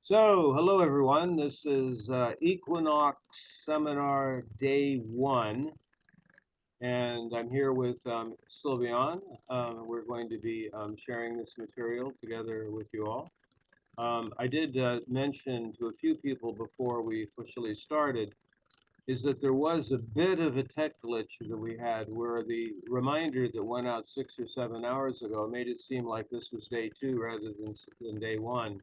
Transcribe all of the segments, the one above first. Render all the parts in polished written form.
So, hello everyone. This is Equinox Seminar Day 1, and I'm here with Sylvian. We're going to be sharing this material together with you all. I did mention to a few people before we officially started is that there was a bit of a tech glitch that we had where the reminder that went out 6 or 7 hours ago made it seem like this was day 2 rather than day 1.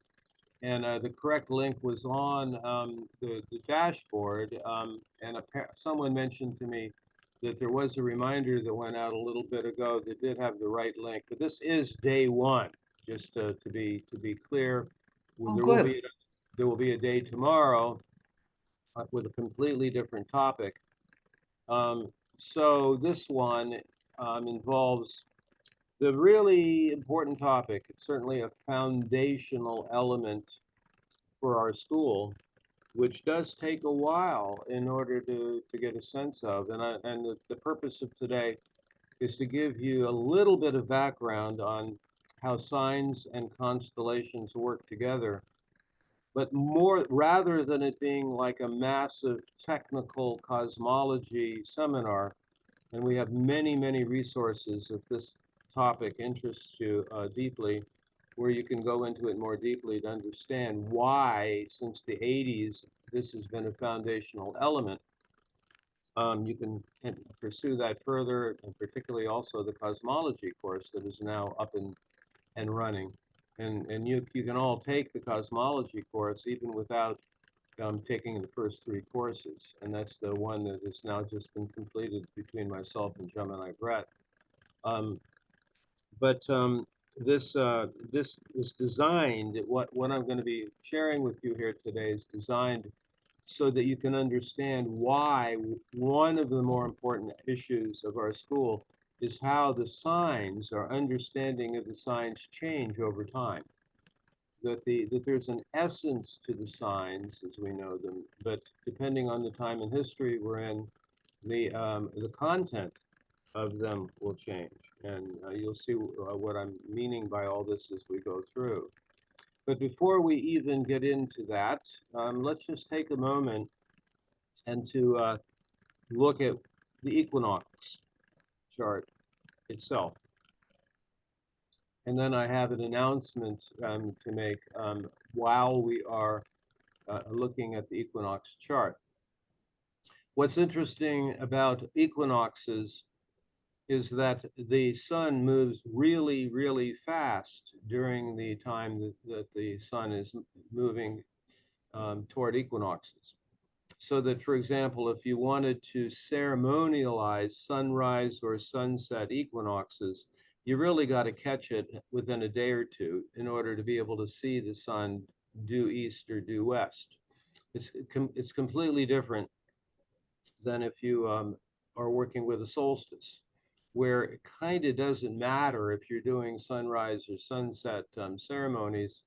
And the correct link was on the dashboard. And someone mentioned to me that there was a reminder that went out a little bit ago that did have the right link. But this is day 1, just to be clear. Oh, There will good. be a day tomorrow with a completely different topic. Um, so this one involves the really important topic. It's certainly a foundational element for our school, which does take a while in order to get a sense of. And the purpose of today is to give you a little bit of background on how signs and constellations work together, but more rather than it being like a massive technical cosmology seminar, and we have many, many resources if this topic interests you deeply, where you can go into it more deeply to understand why, since the 80s, this has been a foundational element. You can pursue that further, and particularly also the cosmology course that is now up and running. And you can all take the cosmology course even without taking the first 3 courses. And that's the one that has now just been completed between myself and Gemini Brett. Um, but this is designed. What I'm going to be sharing with you here today is designed so that you can understand why one of the more important issues of our school is how the signs, our understanding of the signs, change over time. That there's an essence to the signs as we know them, but depending on the time in history we're in, the content of them will change. And you'll see what I'm meaning by all this as we go through. But before we even get into that, let's just take a moment and to look at the equinox chart itself. And then I have an announcement to make while we are looking at the equinox chart. What's interesting about equinoxes is that the sun moves really, really fast during the time that the sun is moving toward equinoxes. So that, for example, if you wanted to ceremonialize sunrise or sunset equinoxes, you really got to catch it within a day or two in order to be able to see the sun due east or due west. It's completely different than if you are working with a solstice, where it kind of doesn't matter if you're doing sunrise or sunset ceremonies,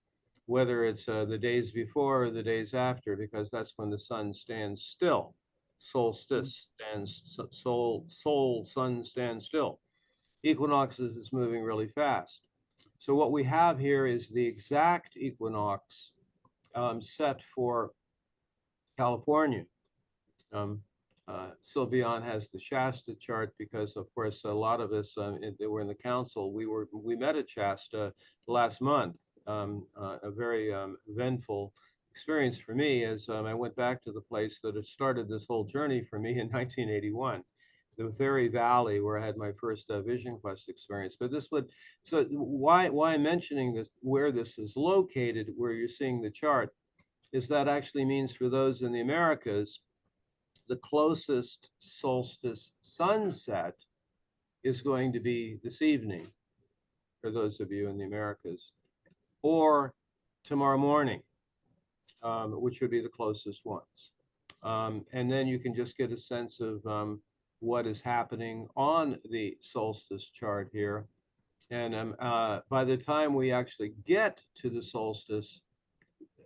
whether it's the days before or the days after, because that's when the sun stands still. Solstice stands, sun stands still. Equinoxes is moving really fast. So what we have here is the exact equinox set for California. Um, Sylvian has the Shasta chart because, of course, a lot of us that were in the council, we met at Shasta last month. A very eventful experience for me as I went back to the place that had started this whole journey for me in 1981, the very valley where I had my first Vision Quest experience. But so why I'm mentioning this, where this is located, where you're seeing the chart, is that actually means for those in the Americas, the closest solstice sunset is going to be this evening, for those of you in the Americas, or tomorrow morning, which would be the closest ones. And then you can just get a sense of what is happening on the solstice chart here. And by the time we actually get to the solstice,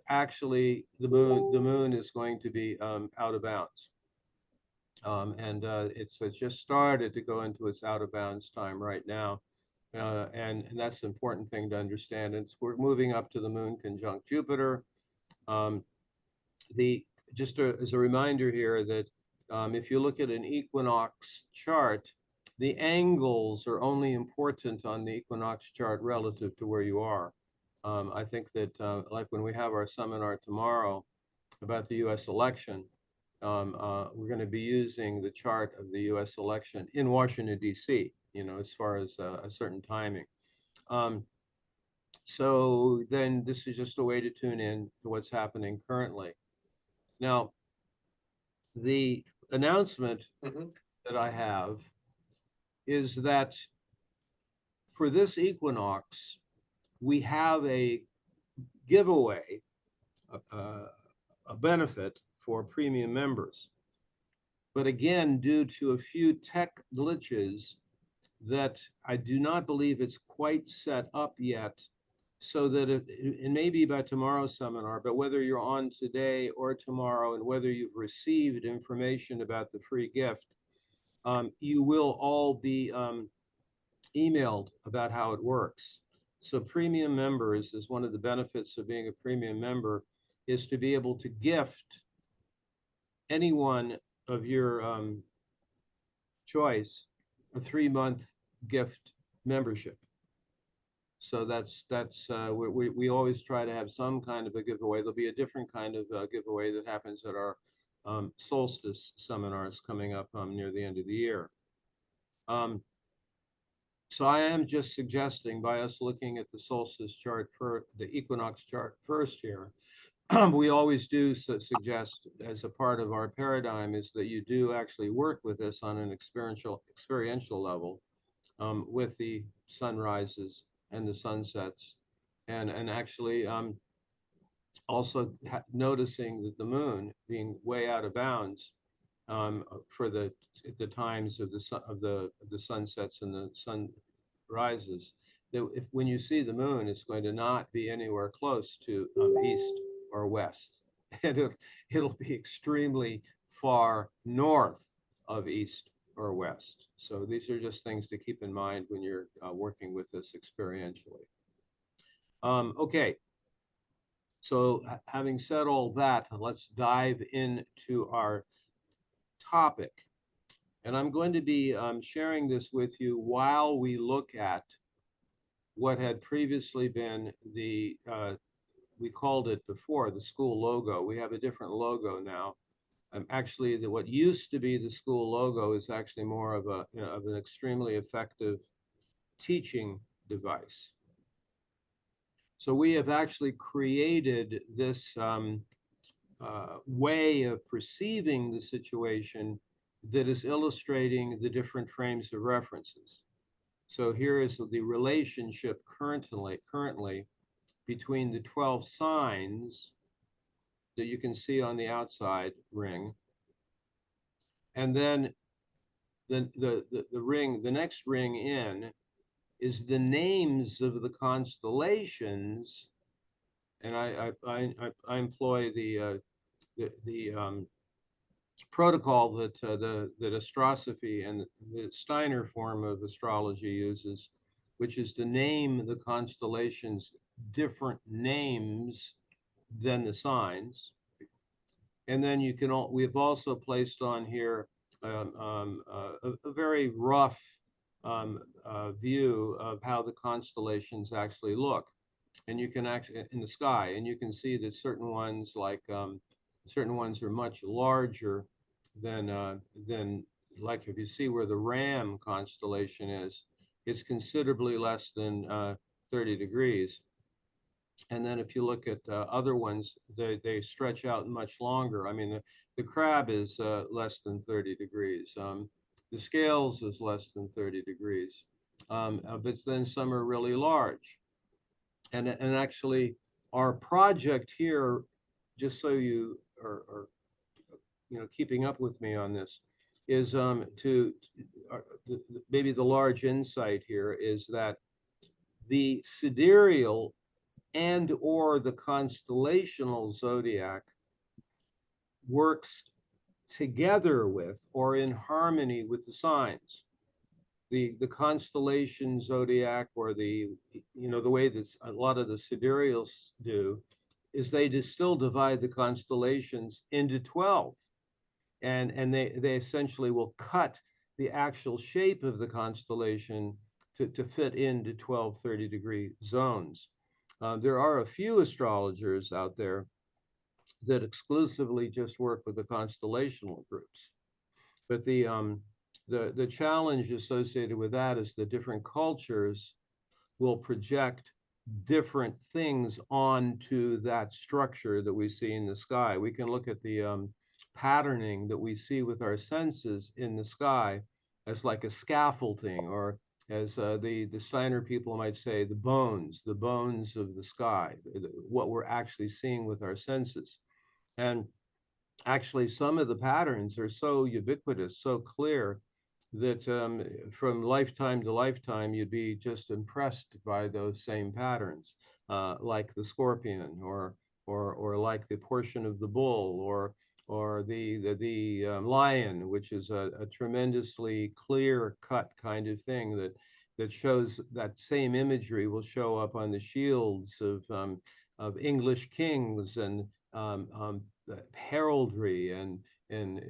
actually the moon is going to be out of bounds. And it's just started to go into its out of bounds time right now. And that's the important thing to understand. We're moving up to the moon conjunct Jupiter. Um, as a reminder here that if you look at an equinox chart, the angles are only important on the equinox chart relative to where you are. I think that like when we have our seminar tomorrow about the U.S. election, we're going to be using the chart of the U.S. election in Washington, D.C., as far as a certain timing. So then this is just a way to tune in to what's happening currently. Now, the announcement that I have is that for this equinox, we have a giveaway, a benefit for premium members. But again, due to a few tech glitches that I do not believe it's quite set up yet, so that it may be by tomorrow's seminar, but whether you're on today or tomorrow, and whether you've received information about the free gift, you will all be emailed about how it works. So premium members, is one of the benefits of being a premium member, is to be able to gift anyone of your choice a 3-month gift membership. So we always try to have some kind of a giveaway. There'll be a different kind of giveaway that happens at our solstice seminars coming up near the end of the year. So I am just suggesting, by us looking at the solstice chart, for the equinox chart first here, we always do suggest, as a part of our paradigm, is that you do actually work with us on an experiential level, with the sunrises and the sunsets, and actually also noticing that the moon being way out of bounds for the times of the sunsets and the sunrises. That when you see the moon, it's going to not be anywhere close to east or west, and it'll be extremely far north of east or west. So these are just things to keep in mind when you're working with this experientially. Okay, so having said all that, let's dive into our topic. And I'm going to be sharing this with you while we look at what had previously been the, we called it before, the school logo. We have a different logo now. Actually, what used to be the school logo is actually more of an extremely effective teaching device. So we have actually created this way of perceiving the situation that is illustrating the different frames of references. So here is the relationship currently between the 12 signs that you can see on the outside ring, and then the ring, the next ring in, is the names of the constellations, and I employ the protocol that that astrosophy and the Steiner form of astrology uses, which is to name the constellations different names than the signs. And then we've also placed on here a very rough view of how the constellations actually look. And you can actually, in the sky, and you can see that certain ones are much larger than like if you see where the Ram constellation is, it's considerably less than 30 degrees. And then if you look at other ones, they stretch out much longer. I mean, the crab is less than 30 degrees. The scales is less than 30 degrees. But then some are really large. And actually, our project here, just so you are keeping up with me on this, is maybe the large insight here is that the sidereal and or the constellational zodiac works together with or in harmony with the signs. The constellation zodiac, or the way that a lot of the sidereals do, is they still divide the constellations into 12. And they essentially will cut the actual shape of the constellation to fit into 12 30-degree zones. There are a few astrologers out there that exclusively just work with the constellational groups. But the challenge associated with that is the different cultures will project different things onto that structure that we see in the sky. We can look at the patterning that we see with our senses in the sky as like a scaffolding, or as the Steiner people might say, the bones of the sky, what we're actually seeing with our senses. And actually, some of the patterns are so ubiquitous, so clear, that from lifetime to lifetime, you'd be just impressed by those same patterns, like the scorpion, or like the portion of the bull, or the lion, which is a tremendously clear-cut kind of thing that shows that same imagery will show up on the shields of English kings and heraldry, and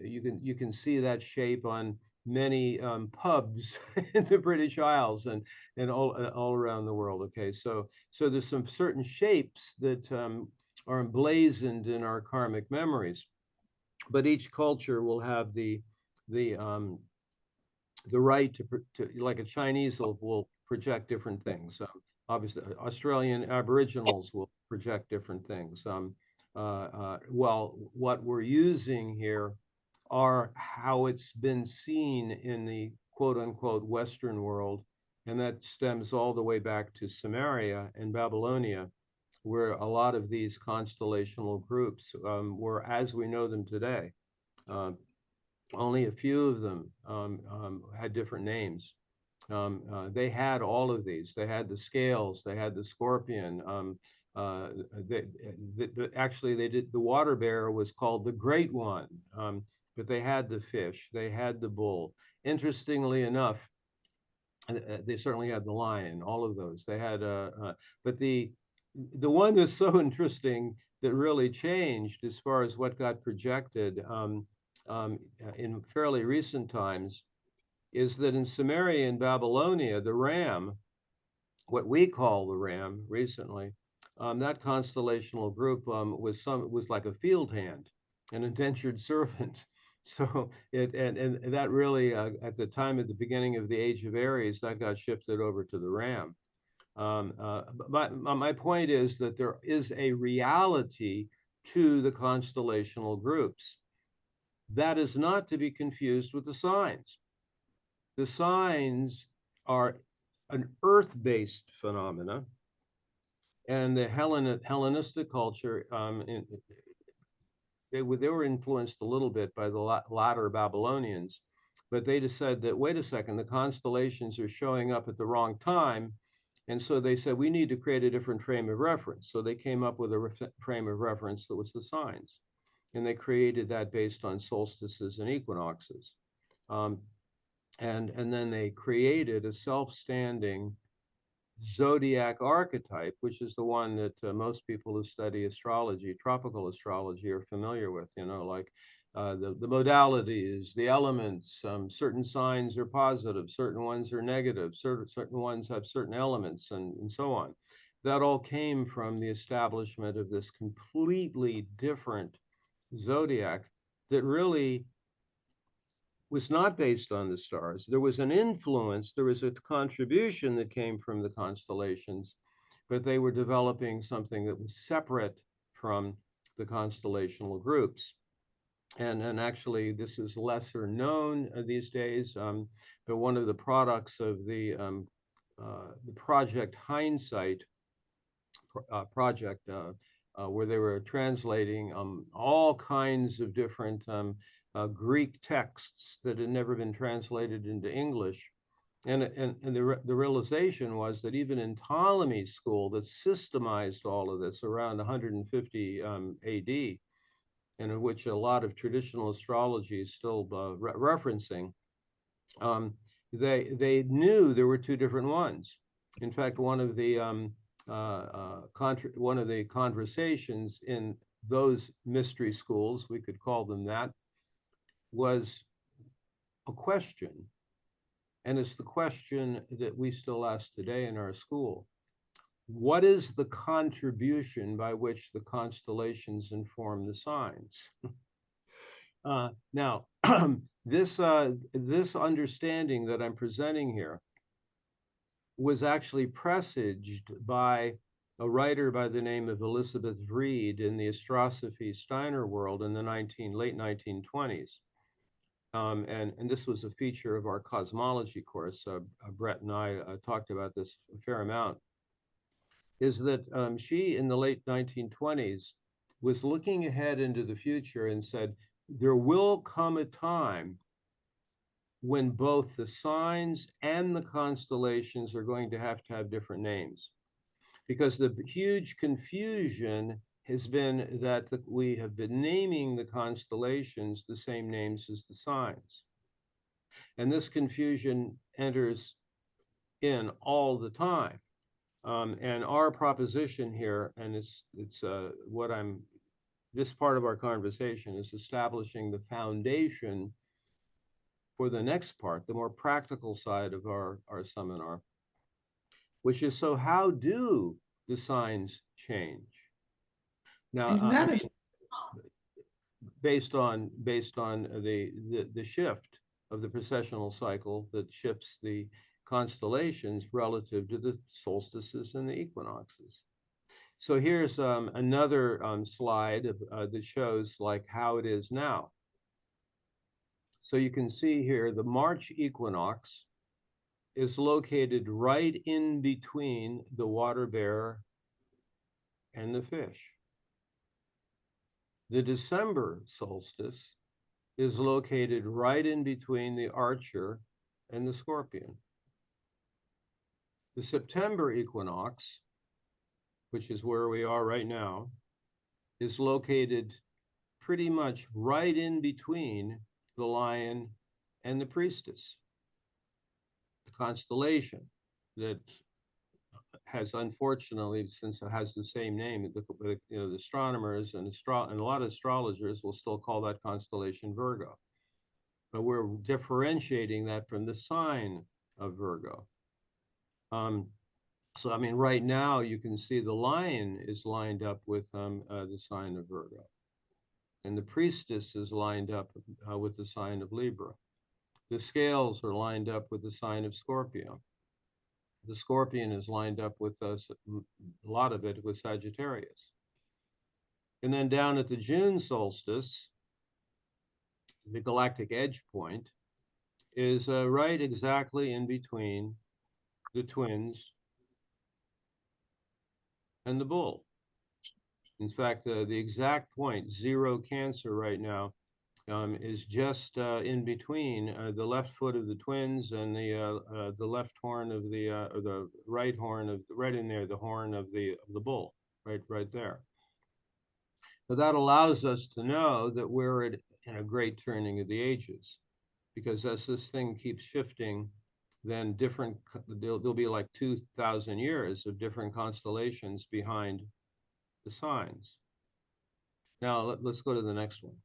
you can see that shape on many pubs in the British Isles and all around the world. Okay, so there's some certain shapes that are emblazoned in our karmic memories, but each culture will have the right to, like a Chinese will project different things. Obviously, Australian Aboriginals will project different things. Well, what we're using here are how it's been seen in the quote unquote Western world. And that stems all the way back to Sumeria and Babylonia, where a lot of these constellational groups were as we know them today. Only a few of them had different names. They had all of these. They had the scales, they had the scorpion. Actually, they did, the water bear was called the Great One, but they had the fish, they had the bull. Interestingly enough, they certainly had the lion, all of those. They had, but the one that's so interesting that really changed as far as what got projected in fairly recent times is that in Sumeria and Babylonia, the ram, what we call the ram recently, that constellational group was like a field hand, an indentured servant. So and that really at the time at the beginning of the age of Aries, that got shifted over to the ram. But my point is that there is a reality to the constellational groups that is not to be confused with the signs. The signs are an earth-based phenomena, and the Hellenistic culture, they were influenced a little bit by the latter Babylonians, but they decided that, wait a second, the constellations are showing up at the wrong time, and so they said, we need to create a different frame of reference. So they came up with a frame of reference that was the signs, and they created that based on solstices and equinoxes. And then they created a self-standing zodiac archetype, which is the one that most people who study astrology, tropical astrology, are familiar with, you know, like the modalities, the elements. Certain signs are positive, certain ones are negative, certain ones have certain elements, and so on. That all came from the establishment of this completely different zodiac that really was not based on the stars. There was an influence, there was a contribution that came from the constellations, but they were developing something that was separate from the constellational groups. And actually, this is lesser known these days, but one of the products of the Project Hindsight project, where they were translating all kinds of different Greek texts that had never been translated into English. And the realization was that even in Ptolemy's school that systemized all of this around 150 AD, and in which a lot of traditional astrology is still referencing, they knew there were two different ones. In fact, one of the one of the conversations in those mystery schools, we could call them that, was a question. And it's the question that we still ask today in our school. What is the contribution by which the constellations inform the signs? Now, this understanding that I'm presenting here was actually presaged by a writer by the name of Elizabeth Reed in the Astrosophy Steiner world in the late 1920s. And this was a feature of our cosmology course. Brett and I talked about this a fair amount. Is that she, in the late 1920s, was looking ahead into the future and said, there will come a time when both the signs and the constellations are going to have different names. Because the huge confusion has been that we have been naming the constellations the same names as the signs. And this confusion enters in all the time. And our proposition here, and it's this part of our conversation is establishing the foundation for the next part, the more practical side of our seminar, which is, so how do the signs change? Now, based on the shift of the precessional cycle that shifts the constellations relative to the solstices and the equinoxes. So here's another slide that shows like how it is now. So you can see here the March equinox is located right in between the water bear and the fish. The December solstice is located right in between the Archer and the Scorpion. The September equinox, which is where we are right now, is located pretty much right in between the Lion and the Priestess. The constellation that has, unfortunately, since it has the same name, the astronomers and a lot of astrologers will still call that constellation Virgo. But we're differentiating that from the sign of Virgo. So, I mean, right now you can see the Lion is lined up with the sign of Virgo. And the Priestess is lined up with the sign of Libra. The scales are lined up with the sign of Scorpio. The Scorpion is lined up with a lot of it with Sagittarius. And then down at the June solstice, the galactic edge point is right exactly in between the Twins and the Bull. In fact, the exact point, 0 Cancer right now, is just in between the left foot of the Twins and the left horn of or the right horn of, right in there, the horn of the Bull, right there. But that allows us to know that we're in a great turning of the ages, because as this thing keeps shifting, then there'll be like 2,000 years of different constellations behind the signs. Now let's go to the next one.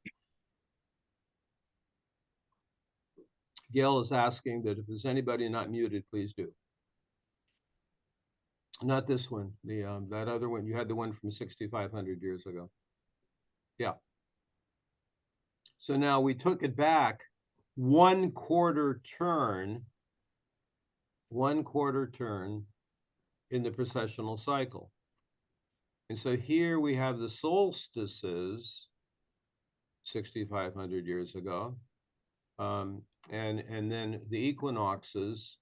Gail is asking that if there's anybody not muted, please do. Not this one, that other one. You had the one from 6,500 years ago. Yeah. So now we took it back 1 quarter turn in the precessional cycle. And so here we have the solstices 6,500 years ago. And then the equinoxes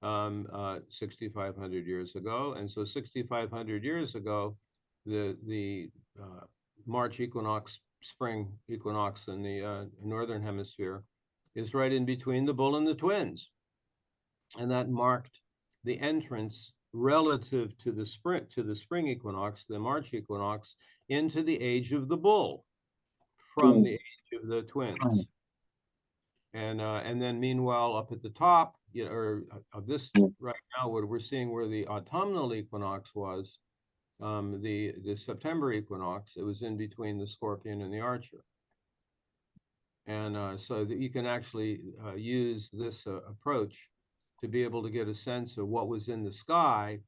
6,500 years ago. And so 6,500 years ago, the March equinox, spring equinox in the northern hemisphere is right in between the Bull and the Twins. And that marked the entrance relative to the spring equinox, the March equinox, into the age of the Bull from the age of the Twins. And then meanwhile, up at the top, you know, or of this right now, what we're seeing where the autumnal equinox was, the September equinox, it was in between the Scorpion and the Archer. And so that you can actually use this approach to be able to get a sense of what was in the sky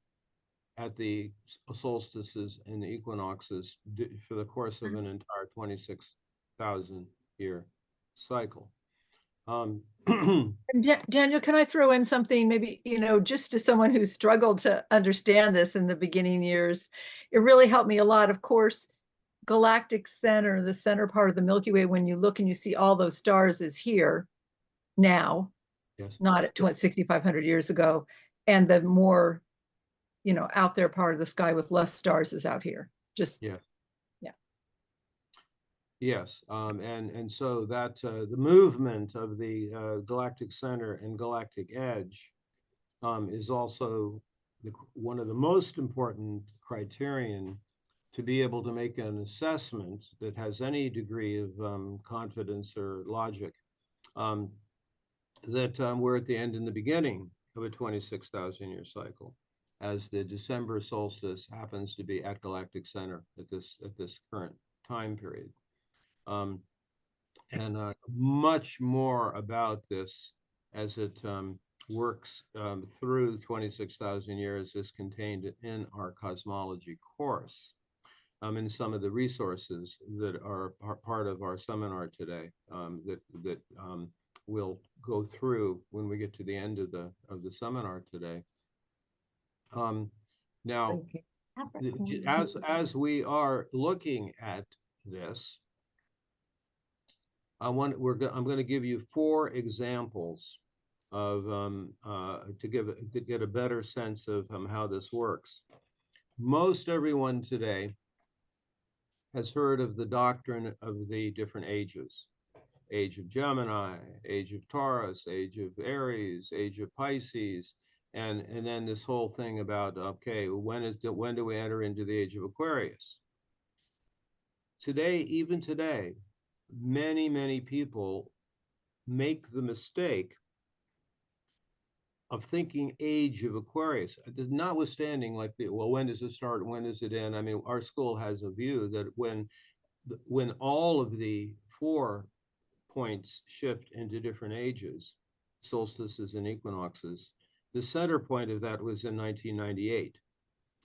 at the solstices and the equinoxes for the course of an entire 26,000 year cycle. Daniel, can I throw in something, maybe, just as someone who struggled to understand this in the beginning years, it really helped me a lot. Of course, galactic center, the center part of the Milky Way, when you look and you see all those stars, is here now, yes. not at 6,500 years ago. And the more, out there part of the sky with less stars is out here. Just, Yes. yeah. Yes, and so that the movement of the galactic center and galactic edge is also one of the most important criterion to be able to make an assessment that has any degree of confidence or logic, that we're at the end and the beginning of a 26,000 year cycle, as the December solstice happens to be at galactic center at this current time period. And much more about this as it works through 26,000 years is contained in our cosmology course, and some of the resources that are part of our seminar today, that we'll go through when we get to the end of the seminar today. Now, as we are looking at this, I'm going to give you 4 examples of to get a better sense of how this works. Most everyone today has heard of the doctrine of the different ages: age of Gemini, age of Taurus, age of Aries, age of Pisces, and then this whole thing about, okay, when do we enter into the age of Aquarius? Today, even today, many people make the mistake of thinking age of Aquarius, notwithstanding like when does it start, when does it end? I mean, our school has a view that when all of the 4 points shift into different ages, solstices and equinoxes, the center point of that was in 1998.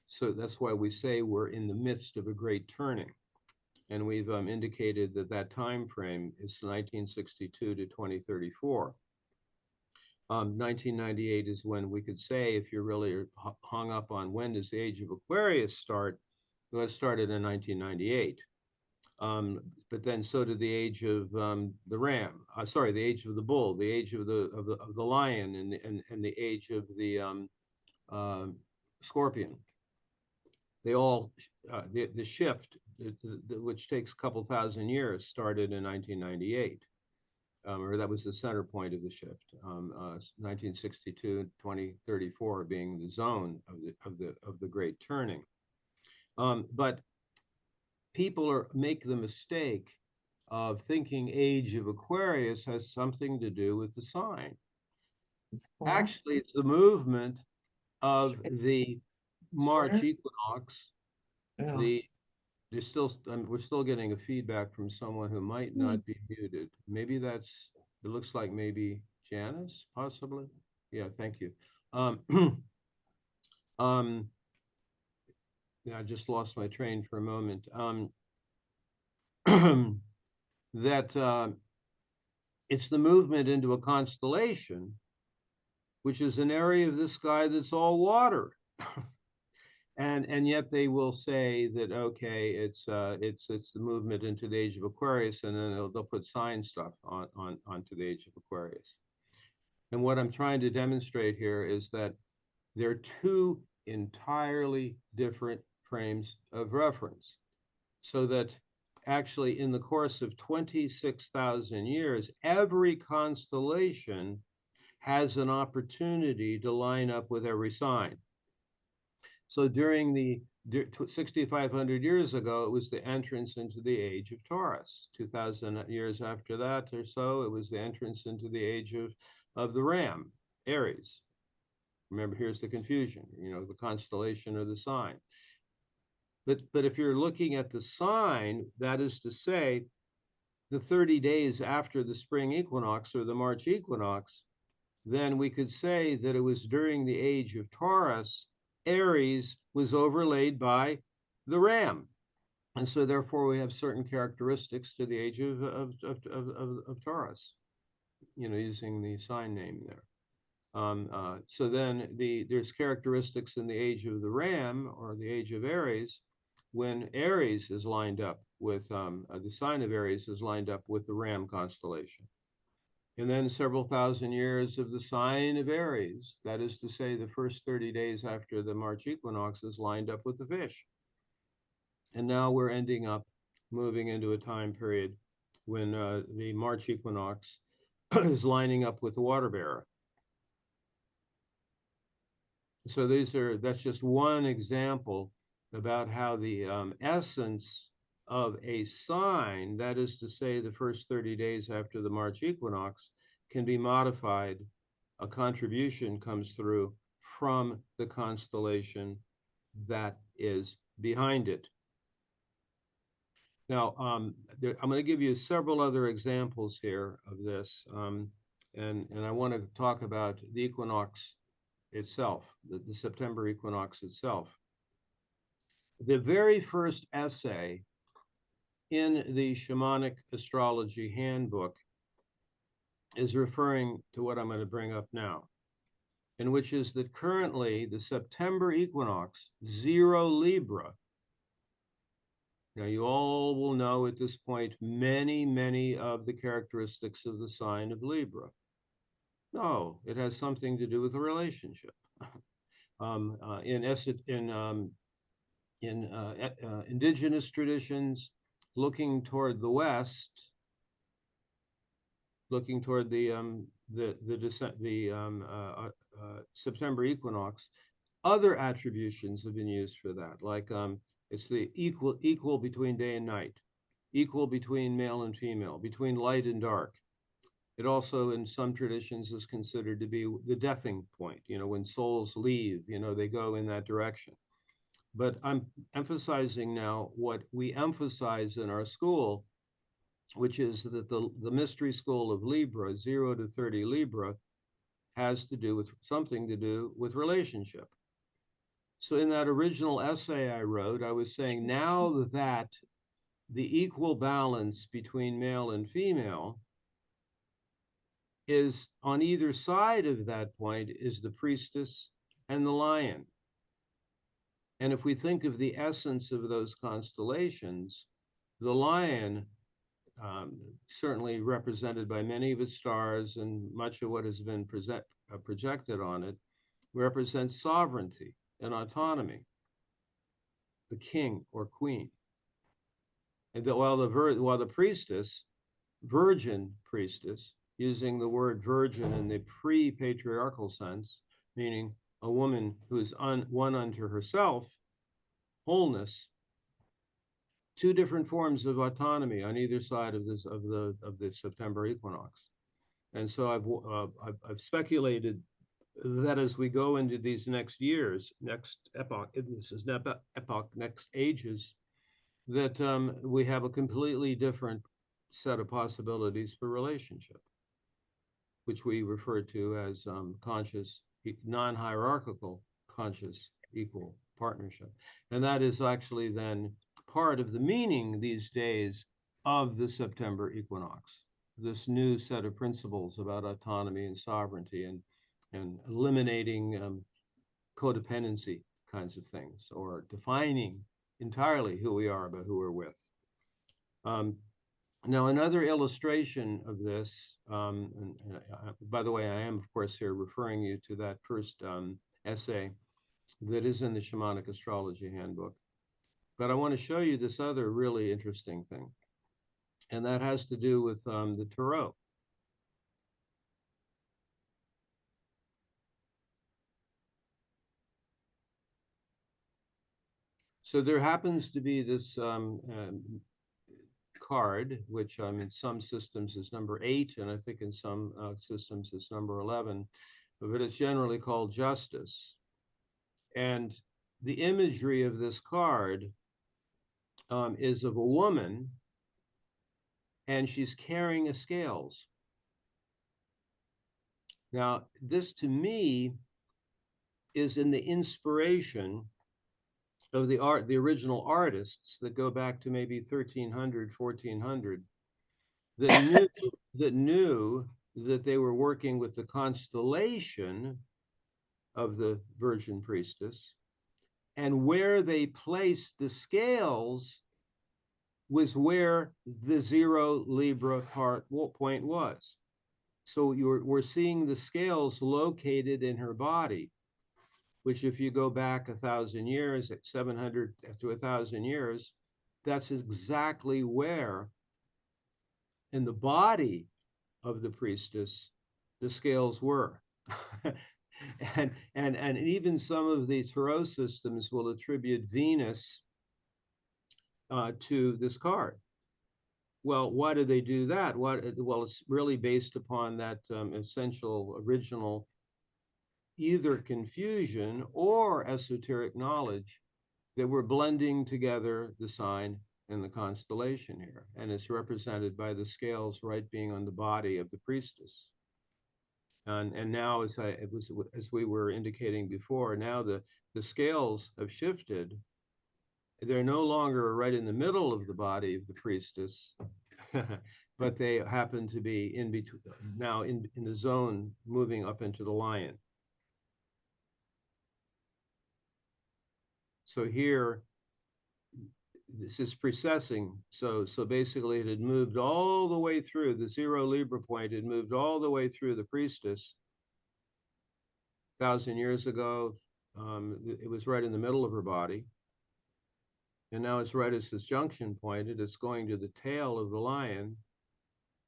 So that's why we say we're in the midst of a great turning. And we've indicated that time frame is 1962 to 2034. 1998 is when we could say, if you're really hung up on when does the age of Aquarius start, well, it started in 1998. But then so did the age of the ram. The age of the bull, the age of the lion, and the age of the scorpion. They all the shift, which takes a couple thousand years, started in 1998. Or that was the center point of the shift. 1962 and 2034 being the zone of the great turning. But people make the mistake of thinking age of Aquarius has something to do with the sign. Actually, it's the movement of the March equinox. We're still getting a feedback from someone who might not be muted. Maybe it looks like maybe Janice, possibly. Yeah, thank you. Yeah, I just lost my train for a moment. That it's the movement into a constellation, which is an area of the sky that's all water. And yet they will say that, okay, it's the movement into the age of Aquarius, and then they'll put sign stuff onto the age of Aquarius. And what I'm trying to demonstrate here is that there are 2 entirely different frames of reference. So that actually in the course of 26,000 years, every constellation has an opportunity to line up with every sign. So during the 6,500 years ago, it was the entrance into the age of Taurus. 2,000 years after that or so, it was the entrance into the age of the Ram. Aries. Remember, here's the confusion, you know, the constellation or the sign. But if you're looking at the sign, that is to say, the 30 days after the spring equinox or the March equinox, then we could say that it was during the age of Taurus, Aries was overlaid by the Ram. And so therefore we have certain characteristics to the age of Taurus, you know, using the sign name there. So then there's characteristics in the age of the Ram or the age of Aries when Aries is lined up with, the sign of Aries is lined up with the Ram constellation. And then several thousand years of the sign of Aries, that is to say the first 30 days after the March equinox, is lined up with the fish. And now we're ending up moving into a time period when the March equinox is lining up with the water bearer. So that's just one example about how the essence of a sign, that is to say the first 30 days after the March equinox, can be modified. A contribution comes through from the constellation that is behind it. Now, I'm going to give you several other examples here of this, and I want to talk about the equinox itself, the September equinox itself. The very first essay in the Shamanic Astrology Handbook is referring to what I'm going to bring up now, and which is that currently the September equinox, 0 Libra. Now, you all will know at this point many of the characteristics of the sign of Libra. No, it has something to do with a relationship. In indigenous traditions, looking toward the west, looking toward the September equinox, other attributions have been used for that, like it's the equal between day and night, equal between male and female, between light and dark. It also, in some traditions, is considered to be the deathing point, you know, when souls leave, you know, they go in that direction. But I'm emphasizing now what we emphasize in our school, which is that the mystery school of Libra, 0 to 30 Libra, has to do with something to do with relationship. So in that original essay I wrote, I was saying now that the equal balance between male and female is on either side of that point is the priestess and the lion. And if we think of the essence of those constellations, the lion, certainly represented by many of its stars and much of what has been projected on it, represents sovereignty and autonomy, the king or queen. And that while the priestess, virgin priestess, using the word virgin in the pre-patriarchal sense, meaning a woman who is one unto herself, wholeness, two different forms of autonomy on either side of the September equinox. And so I've speculated that as we go into these next years, next epoch, this is epoch, next ages, that we have a completely different set of possibilities for relationship, which we refer to as conscious, non-hierarchical, conscious, equal partnership. And that is actually then part of the meaning these days of the September equinox, this new set of principles about autonomy and sovereignty and eliminating codependency kinds of things, or defining entirely who we are about who we're with. Now, another illustration of this, by the way, I am, of course, here referring you to that first essay that is in the Shamanic Astrology Handbook. But I want to show you this other really interesting thing, and that has to do with the Tarot. So there happens to be this card, which in some systems is number 8, and I think in some systems is number 11. but it's generally called justice. And the imagery of this card is of a woman, and she's carrying a scales. Now, this to me is in the inspiration of the original artists that go back to maybe 1300, 1400, that knew that they were working with the constellation of the Virgin Priestess, and where they placed the scales was where the 0 Libra point was. So we're seeing the scales located in her body, which if you go back 1,000 years, at 700 to 1,000 years, that's exactly where in the body of the priestess the scales were. and even some of the tarot systems will attribute Venus to this card. Well, why do they do that? Well, it's really based upon that essential original either confusion or esoteric knowledge that we're blending together the sign and the constellation here. And it's represented by the scales right being on the body of the priestess. And now, as we were indicating before, now the scales have shifted. They're no longer right in the middle of the body of the priestess, but they happen to be in between now in the zone moving up into the lion. So here, this is precessing. So basically, it had moved all the way through the 0 Libra point. It moved all the way through the priestess. 1,000 years ago, it was right in the middle of her body. And now it's right as this junction point. It's going to the tail of the lion.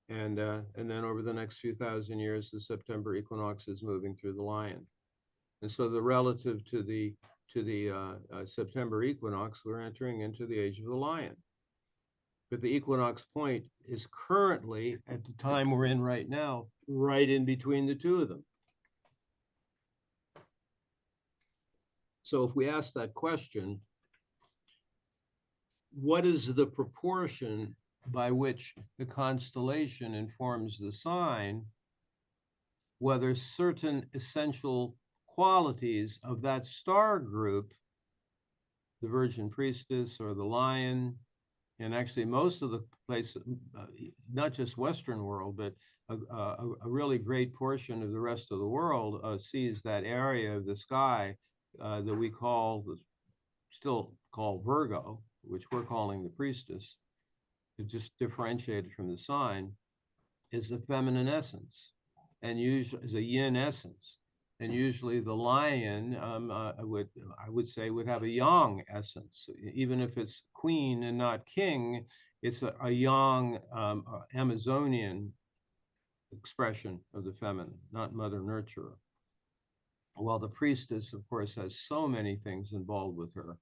And then over the next few thousand years, the September equinox is moving through the lion. And so the relative to the September equinox, we're entering into the age of the lion. But the equinox point is currently, at the time we're in right now, right in between the two of them. So if we ask that question, what is the proportion by which the constellation informs the sign, whether certain essential qualities of that star group, the Virgin Priestess or the lion, and actually most of the places, not just Western world, but a really great portion of the rest of the world sees that area of the sky that we still call Virgo, which we're calling the priestess, to just differentiate it from the sign, is a feminine essence, and usually is a yin essence. And usually the lion, I would say, would have a yang essence. Even if it's queen and not king, it's a yang Amazonian expression of the feminine, not mother nurturer. Well, the priestess, of course, has so many things involved with her.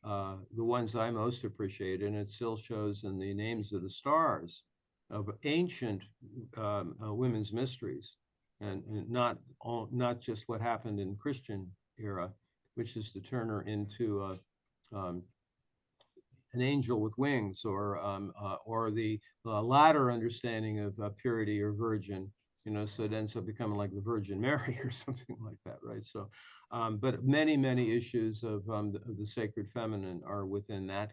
The ones I most appreciate, and it still shows in the names of the stars, of ancient women's mysteries, and not just what happened in Christian era, which is to turn her into an angel with wings, or the latter understanding of purity or virgin, so it ends up becoming like the Virgin Mary or something like that, right? So, but many issues of the sacred feminine are within that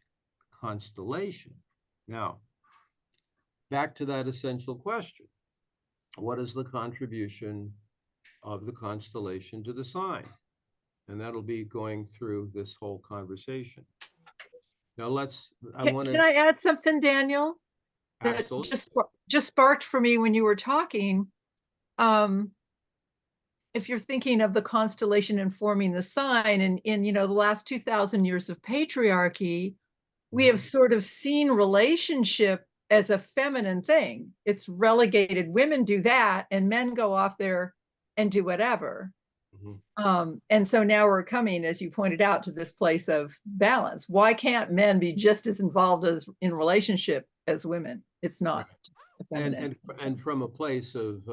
constellation. Now, back to that essential question. What is the contribution of the constellation to the sign? And that'll be going through this whole conversation. Now Can I add something, Daniel? That absolutely. just sparked for me when you were talking. If you're thinking of the constellation informing the sign, and in the last 2,000 years of patriarchy, we have sort of seen relationship as a feminine thing. It's relegated. Women do that, and men go off there and do whatever. And so now we're coming, as you pointed out, to this place of balance. Why can't men be just as involved in relationship as women? It's not. And from a place of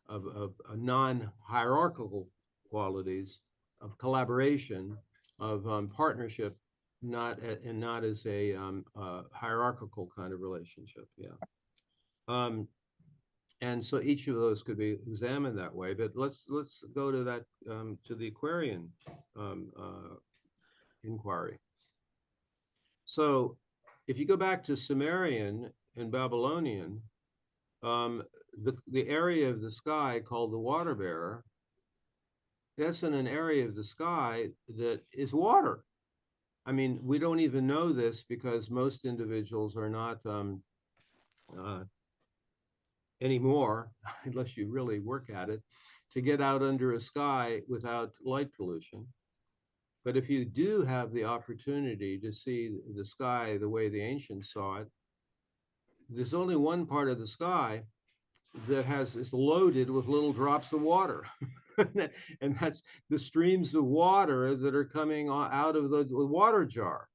of non-hierarchical qualities, of collaboration, of partnership, not as a hierarchical kind of relationship. Yeah. And so each of those could be examined that way. But let's go to that to the Aquarian inquiry. So if you go back to Sumerian and Babylonian, the area of the sky called the water bearer, that's in an area of the sky that is water. I mean, we don't even know this because most individuals are not uh, anymore, unless you really work at it, to get out under a sky without light pollution. But if you do have the opportunity to see the sky the way the ancients saw it, there's only one part of the sky that is loaded with little drops of water. And that's the streams of water that are coming out of the water jar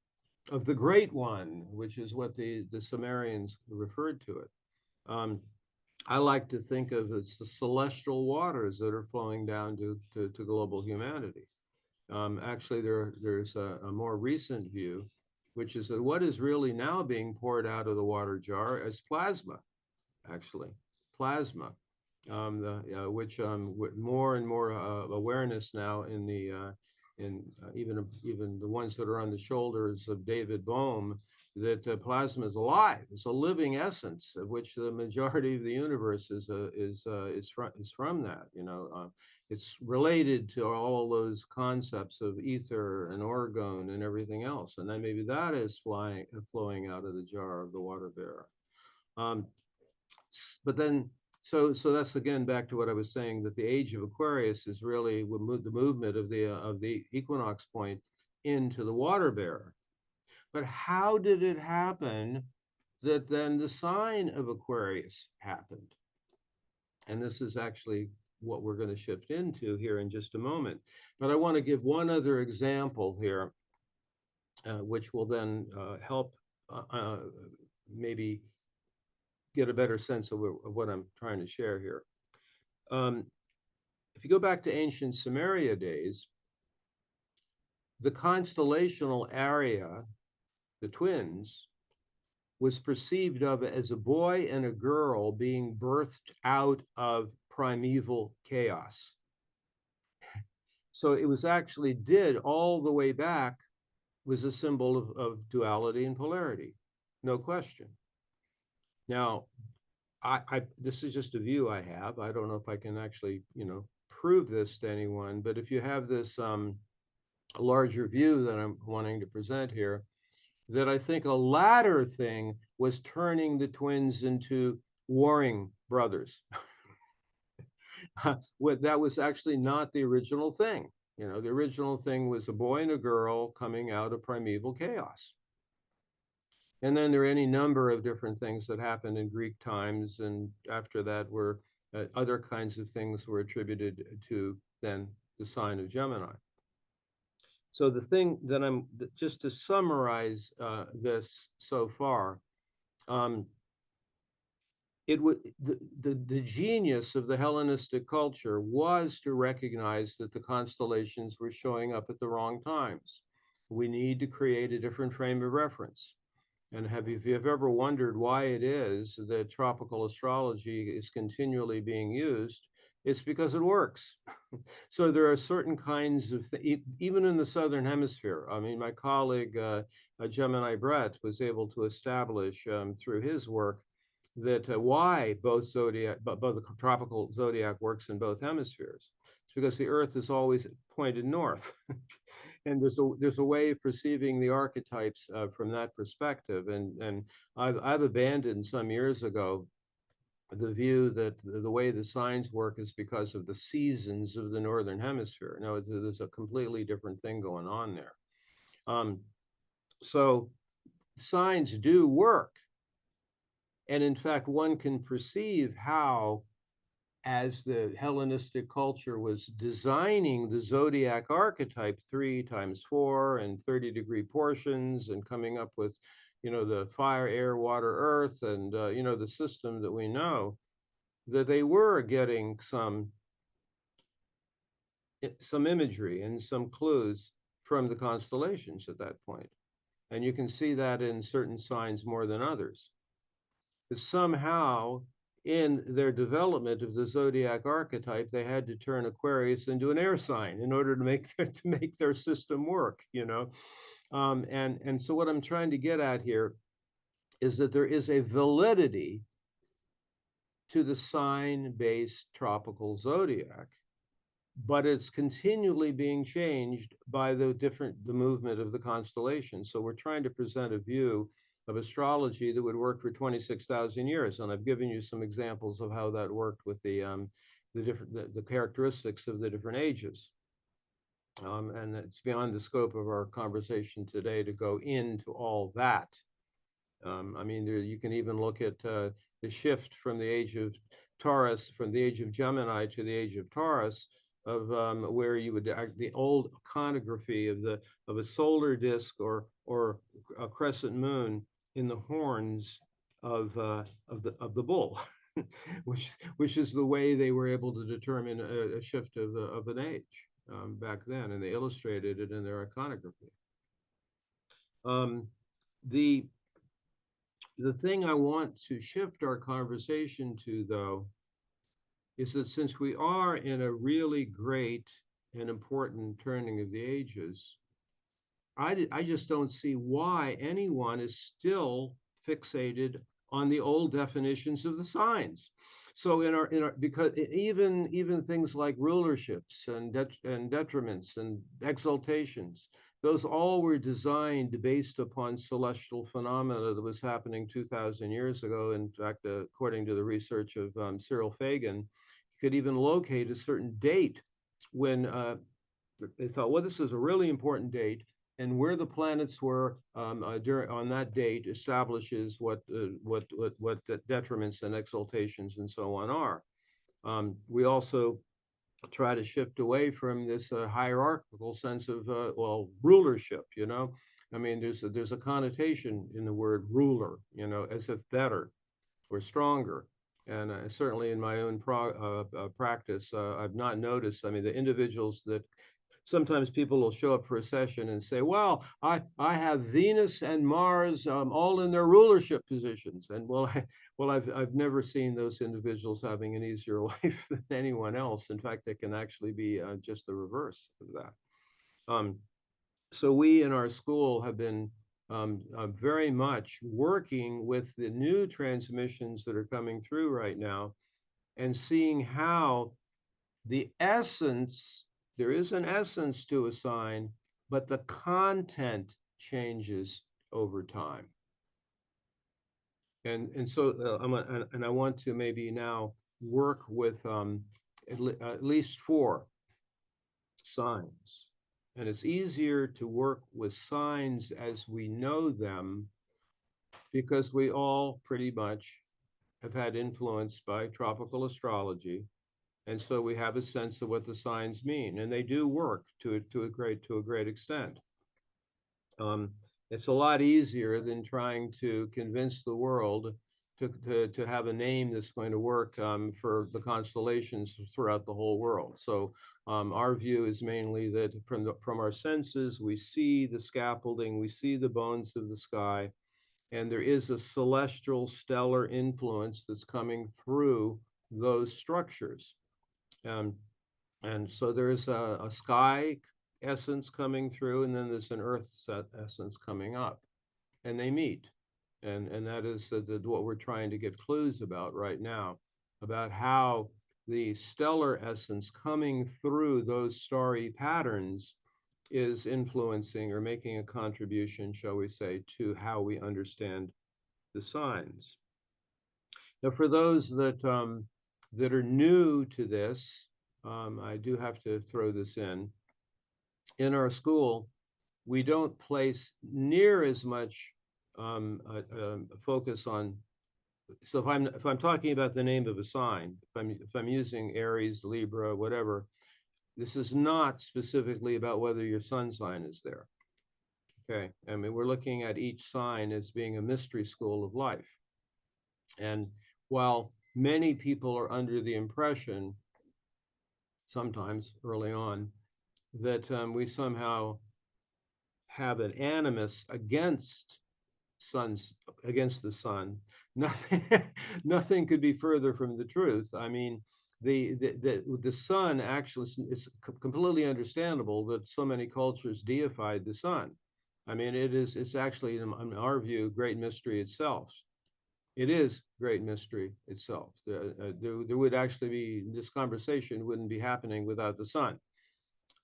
of the Great One, which is what the Sumerians referred to it. I like to think of as the celestial waters that are flowing down to global humanity. Actually, there's a more recent view, which is that what is really now being poured out of the water jar is plasma, actually, plasma, which with more and more awareness now in even the ones that are on the shoulders of David Bohm, that plasma is alive. It's a living essence of which the majority of the universe is from that. It's related to all those concepts of ether and orgone and everything else, and then maybe that is flowing out of the jar of the water bearer. But then, so that's again back to what I was saying, that the age of Aquarius is really the movement of the equinox point into the water bearer. But how did it happen that then the sign of Aquarius happened? And this is actually what we're going to shift into here in just a moment. But I want to give one other example here, which will then help maybe get a better sense of what I'm trying to share here. If you go back to ancient Sumeria days, the constellational area, the twins, was perceived of as a boy and a girl being birthed out of primeval chaos. So it was actually all the way back was a symbol of duality and polarity, no question. Now, this is just a view I have. I don't know if I can actually, prove this to anyone, but if you have this larger view that I'm wanting to present here, that I think a latter thing was turning the twins into warring brothers. That was actually not the original thing. The original thing was a boy and a girl coming out of primeval chaos. And then there are any number of different things that happened in Greek times, and after that were other kinds of things were attributed to then the sign of Gemini. So the thing that just to summarize this so far, the genius of the Hellenistic culture was to recognize that the constellations were showing up at the wrong times. We need to create a different frame of reference. And if you've ever wondered why it is that tropical astrology is continually being used, it's because it works. So there are certain kinds of even in the Southern Hemisphere. I mean, my colleague, Gemini Brett, was able to establish through his work that why both the tropical zodiac works in both hemispheres. It's because the Earth is always pointed north. And there's a way of perceiving the archetypes from that perspective. And I've abandoned some years ago the view that the way the signs work is because of the seasons of the Northern Hemisphere. No, there's a completely different thing going on there. So signs do work. And in fact, one can perceive how, as the Hellenistic culture was designing the zodiac archetype, 3 times 4 and 30-degree portions, and coming up with, the fire, air, water, earth, and, the system that we know, that they were getting some imagery and some clues from the constellations at that point. And you can see that in certain signs more than others. But somehow, in their development of the zodiac archetype, they had to turn Aquarius into an air sign in order to make their system work, you know. And so what I'm trying to get at here is that there is a validity to the sign-based tropical zodiac, but it's continually being changed by the movement of the constellations. So we're trying to present a view of astrology that would work for 26,000 years, and I've given you some examples of how that worked with the characteristics of the different ages. And it's beyond the scope of our conversation today to go into all that. I mean, you can even look at the shift from the age of Taurus, from the age of Gemini to the age of Taurus, of where you would the old iconography of a solar disk or a crescent moon in the horns of the bull, which is the way they were able to determine a shift of an age back then, and they illustrated it in their iconography. The thing I want to shift our conversation to, though, is that since we are in a really great and important turning of the ages, I just don't see why anyone is still fixated on the old definitions of the signs. So because even things like rulerships and detriments and exaltations, those all were designed based upon celestial phenomena that was happening 2,000 years ago. In fact, according to the research of Cyril Fagan, you could even locate a certain date when they thought, well, this is a really important date, and where the planets were on that date establishes what the detriments and exaltations and so on are. We also try to shift away from this hierarchical sense of well, rulership. You know, I mean, there's a connotation in the word ruler, you know, as if better or stronger. And certainly in my own practice, I've not noticed. I mean, the individuals that sometimes people will show up for a session and say, well, I have Venus and Mars all in their rulership positions. And I've never seen those individuals having an easier life than anyone else. In fact, it can actually be just the reverse of that. So we in our school have been very much working with the new transmissions that are coming through right now and seeing how the essence, there is an essence to a sign, but the content changes over time. And so I want to maybe now work with at least 4 signs. And it's easier to work with signs as we know them because we all pretty much have had influence by tropical astrology. And so we have a sense of what the signs mean, and they do work to a great extent. It's a lot easier than trying to convince the world to have a name that's going to work for the constellations throughout the whole world. So our view is mainly that from our senses, we see the scaffolding, we see the bones of the sky, and there is a celestial stellar influence that's coming through those structures. And so there's a sky essence coming through, and then there's an earth essence coming up, and they meet. And that is what we're trying to get clues about right now, about how the stellar essence coming through those starry patterns is influencing or making a contribution, shall we say, to how we understand the signs. Now, for those that are new to this, I do have to throw this in. In our school, we don't place near as much focus on. So if I'm talking about the name of a sign, if I'm using Aries, Libra, whatever, this is not specifically about whether your sun sign is there. Okay, I mean, we're looking at each sign as being a mystery school of life. And while many people are under the impression, sometimes early on, that we somehow have an animus against the sun. Nothing, nothing could be further from the truth. I mean, the sun actually is completely understandable that so many cultures deified the sun. I mean, it's actually, in our view, great mystery itself. It is great mystery itself. There would actually be, this conversation wouldn't be happening without the sun.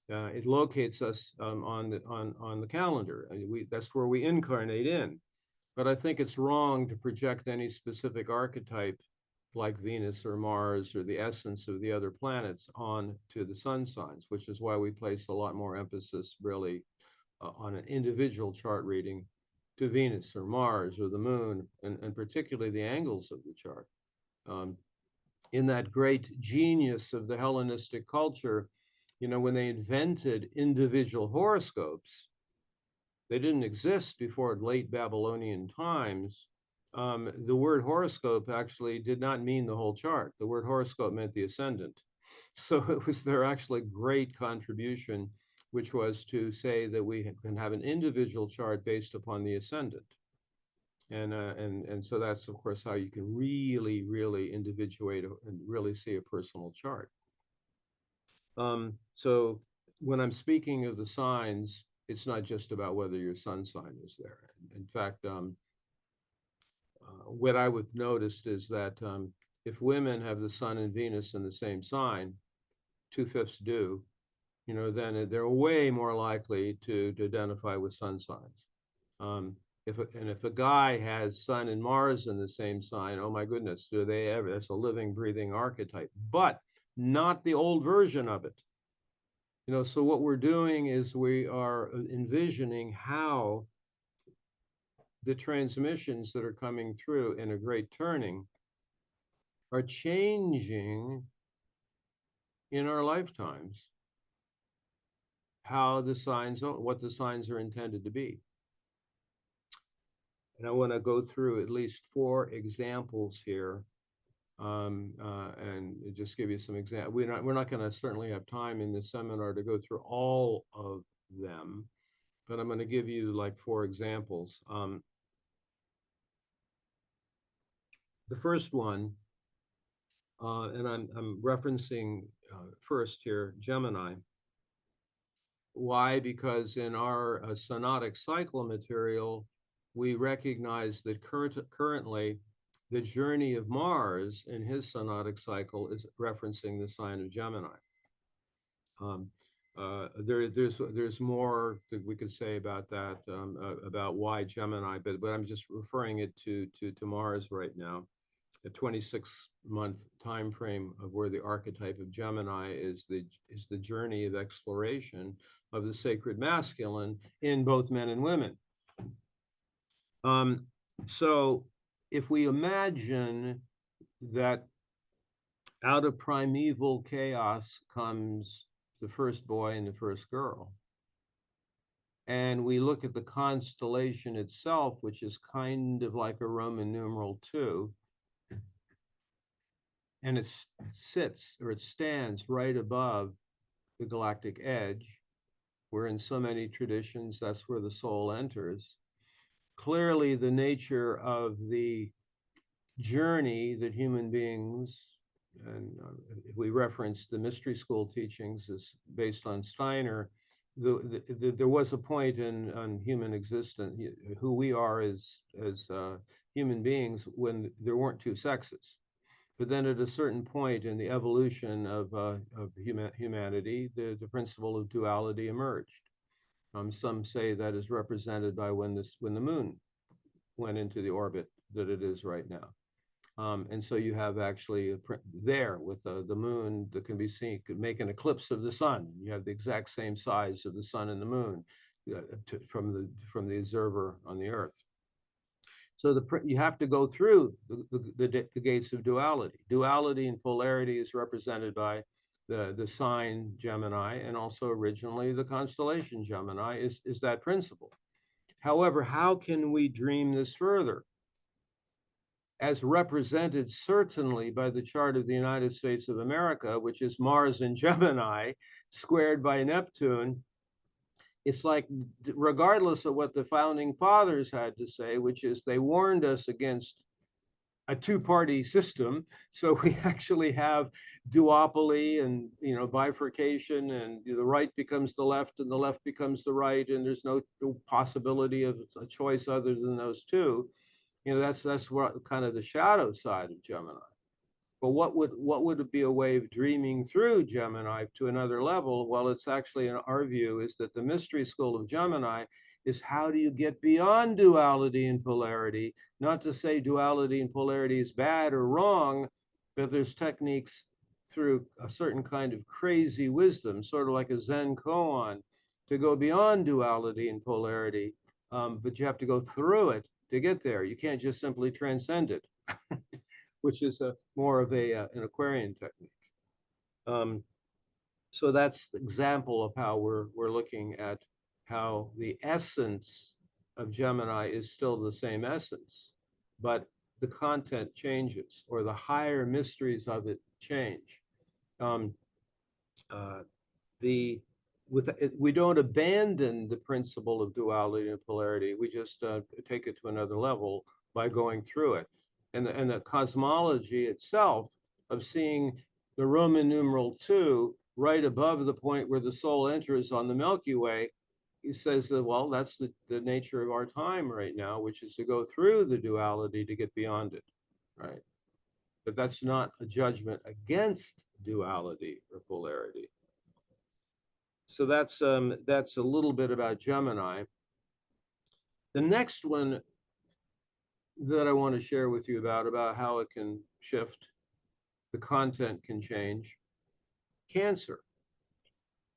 It locates us on the calendar. That's where we incarnate in. But I think it's wrong to project any specific archetype like Venus or Mars or the essence of the other planets on to the sun signs, which is why we place a lot more emphasis really on an individual chart reading to Venus or Mars or the moon, and particularly the angles of the chart. In that great genius of the Hellenistic culture, when they invented individual horoscopes, they didn't exist before late Babylonian times. The word horoscope actually did not mean the whole chart. The word horoscope meant the ascendant. So it was their actually great contribution, which was to say that we can have an individual chart based upon the ascendant. And so that's, of course, how you can really, really individuate and really see a personal chart. So when I'm speaking of the signs, it's not just about whether your sun sign is there. In fact, what I would noticed is that if women have the sun and Venus in the same sign, 2/5 do, then they're way more likely to identify with sun signs. If a guy has Sun and Mars in the same sign, oh my goodness, do they ever? That's a living, breathing archetype, but not the old version of it. So what we're doing is we are envisioning how the transmissions that are coming through in a great turning are changing in our lifetimes what the signs are intended to be. And I want to go through at least 4 examples here, and just give you some examples. We're not going to certainly have time in this seminar to go through all of them, but I'm going to give you like 4 examples. The first one, and I'm referencing first here Gemini. Why? Because in our synodic cycle material, we recognize that currently the journey of Mars in his synodic cycle is referencing the sign of Gemini. There's more that we could say about that, about why Gemini, but I'm just referring it to Mars right now. A 26-month time frame of where the archetype of Gemini is the journey of exploration of the sacred masculine in both men and women. So if we imagine that out of primeval chaos comes the first boy and the first girl, and we look at the constellation itself, which is kind of like a Roman numeral 2, and it stands right above the galactic edge, where in so many traditions, that's where the soul enters. Clearly, the nature of the journey that human beings, and if we reference the mystery school teachings is based on Steiner, there was a point in human existence, who we are as human beings, when there weren't 2 sexes. But then at a certain point in the evolution of humanity, the principle of duality emerged. Some say that is represented by when the moon went into the orbit that it is right now. And so you have actually there with the moon that can be seen, could make an eclipse of the sun. You have the exact same size of the sun and the moon from the observer on the Earth. So you have to go through the gates of duality. Duality and polarity is represented by the sign Gemini, and also originally the constellation Gemini is that principle. However, how can we dream this further? as represented certainly by the chart of the United States of America, which is Mars in Gemini squared by Neptune, it's like, regardless of what the founding fathers had to say, which is they warned us against a two-party system. So we actually have duopoly and, you know, bifurcation, and the right becomes the left and the left becomes the right, and there's no possibility of a choice other than those two. You know, that's what kind of the shadow side of Gemini. But what would it be a way of dreaming through Gemini to another level? Well, it's actually, in our view, is that the mystery school of Gemini is how do you get beyond duality and polarity? Not to say duality and polarity is bad or wrong, but there's techniques through a certain kind of crazy wisdom, sort of like a Zen koan, to go beyond duality and polarity. But you have to go through it to get there. You can't just simply transcend it. Which is more of an Aquarian technique. So that's the example of how we're looking at how the essence of Gemini is still the same essence, but the content changes, or the higher mysteries of it change. Um, uh, we don't abandon the principle of duality and polarity. We just take it to another level by going through it. And the cosmology itself of seeing the Roman numeral 2 right above the point where the soul enters on the Milky Way, he says that, well, that's the nature of our time right now, which is to go through the duality to get beyond it, right? But that's not a judgment against duality or polarity. So that's a little bit about Gemini. The next one that I want to share with you about how it can shift, the content can change, Cancer.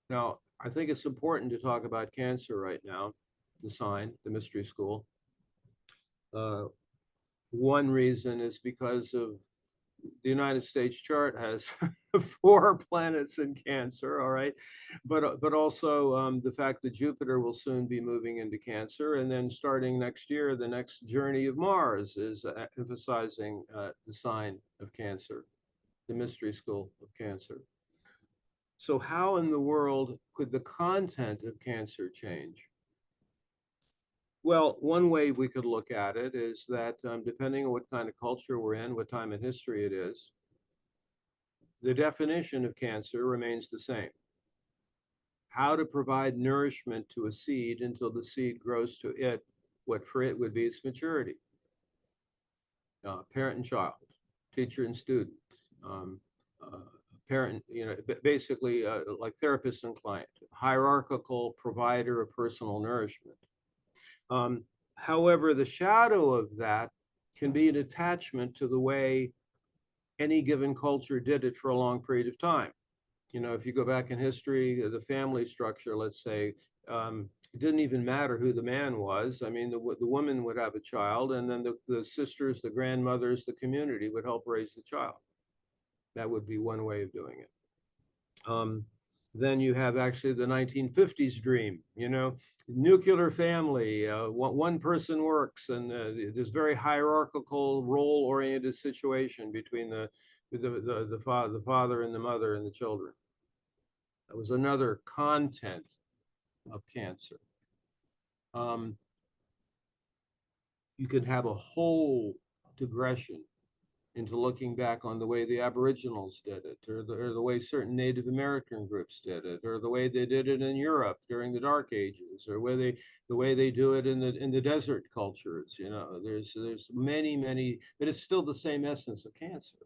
Now, I think it's important to talk about Cancer right now, the sign, the mystery school. One reason is because of the United States chart has 4 planets in Cancer, all right? But also the fact that Jupiter will soon be moving into Cancer, and then starting next year, the next journey of Mars is emphasizing the sign of Cancer, the mystery school of Cancer. So how in the world could the content of Cancer change? Well, one way we could look at it is that depending on what kind of culture we're in, what time in history it is, the definition of Cancer remains the same. How to provide nourishment to a seed until the seed grows to it, what for it would be its maturity. Parent and child, teacher and student, parent, you know, basically like therapist and client, hierarchical provider of personal nourishment. However, the shadow of that can be an attachment to the way any given culture did it for a long period of time. You know, if you go back in history, the family structure, let's say, it didn't even matter who the man was. I mean, the woman would have a child, and then the sisters, the grandmothers, the community would help raise the child. That would be one way of doing it. Then you have actually the 1950s dream, you know, nuclear family, one person works, and this very hierarchical, role-oriented situation between the father and the mother and the children. That was another content of Cancer. You could have a whole digression into looking back on the way the Aboriginals did it, or the way certain Native American groups did it, or the way they did it in Europe during the Dark Ages, or the way they do it in the desert cultures. You know, there's many, but it's still the same essence of Cancer.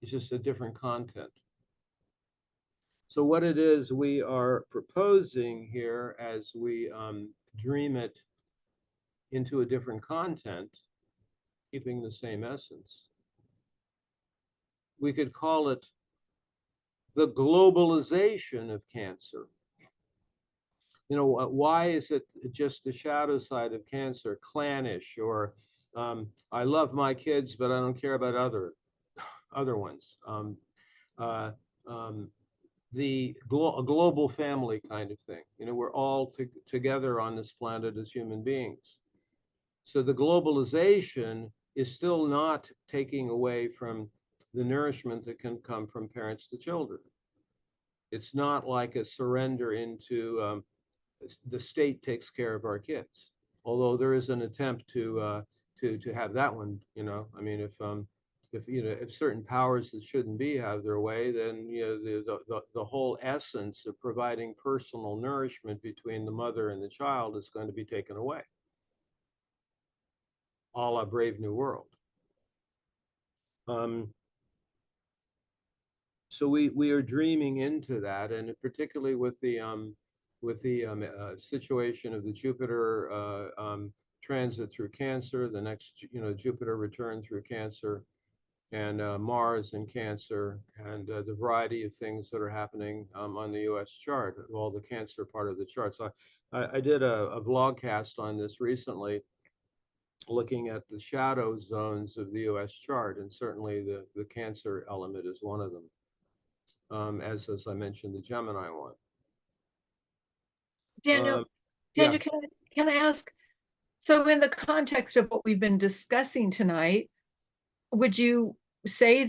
It's just a different content. So what it is we are proposing here as we dream it into a different content, keeping the same essence, we could call it the globalization of Cancer. You know, why is it just the shadow side of Cancer, clannish, or I love my kids, but I don't care about other ones. A global family kind of thing. You know, we're all together on this planet as human beings. So the globalization is still not taking away from the nourishment that can come from parents to children. It's not like a surrender into the state takes care of our kids. Although there is an attempt to have that one, I mean, if if certain powers that shouldn't be have their way, then the whole essence of providing personal nourishment between the mother and the child is going to be taken away, a la Brave New World. So we are dreaming into that, and particularly with the situation of the Jupiter transit through Cancer, the next Jupiter return through Cancer, and Mars in Cancer, and the variety of things that are happening on the U.S. chart, all the Cancer part of the chart. So I did a vlogcast on this recently, looking at the shadow zones of the U.S. chart, and certainly the Cancer element is one of them. As I mentioned, the Gemini one. Daniel, Yeah, can I ask, so in the context of what we've been discussing tonight, would you say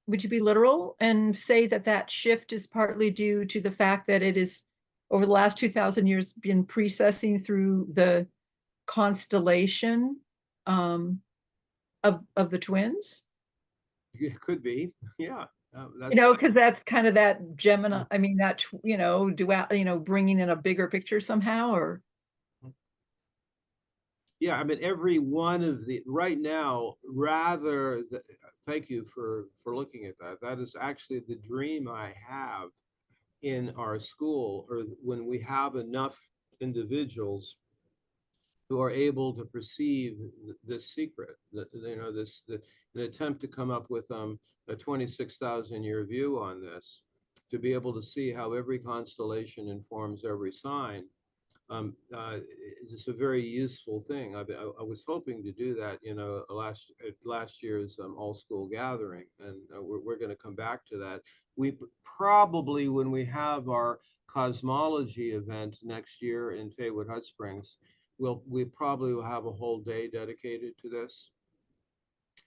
would you be literal and say that shift is partly due to the fact that it is over the last 2,000 years been precessing through the constellation of the twins? it could be. Yeah, Because that's kind of that Gemini, I mean, that, dual, bringing in a bigger picture somehow, or? Yeah, I mean, every one of the right now, thank you for looking at that. That is actually the dream I have in our school, or when we have enough individuals who are able to perceive this secret, an attempt to come up with a 26,000-year view on this, to be able to see how every constellation informs every sign. It's a very useful thing. I was hoping to do that, last year's all school gathering, and we're going to come back to that. We probably, when we have our cosmology event next year in Faywood Hot Springs, we probably will have a whole day dedicated to this.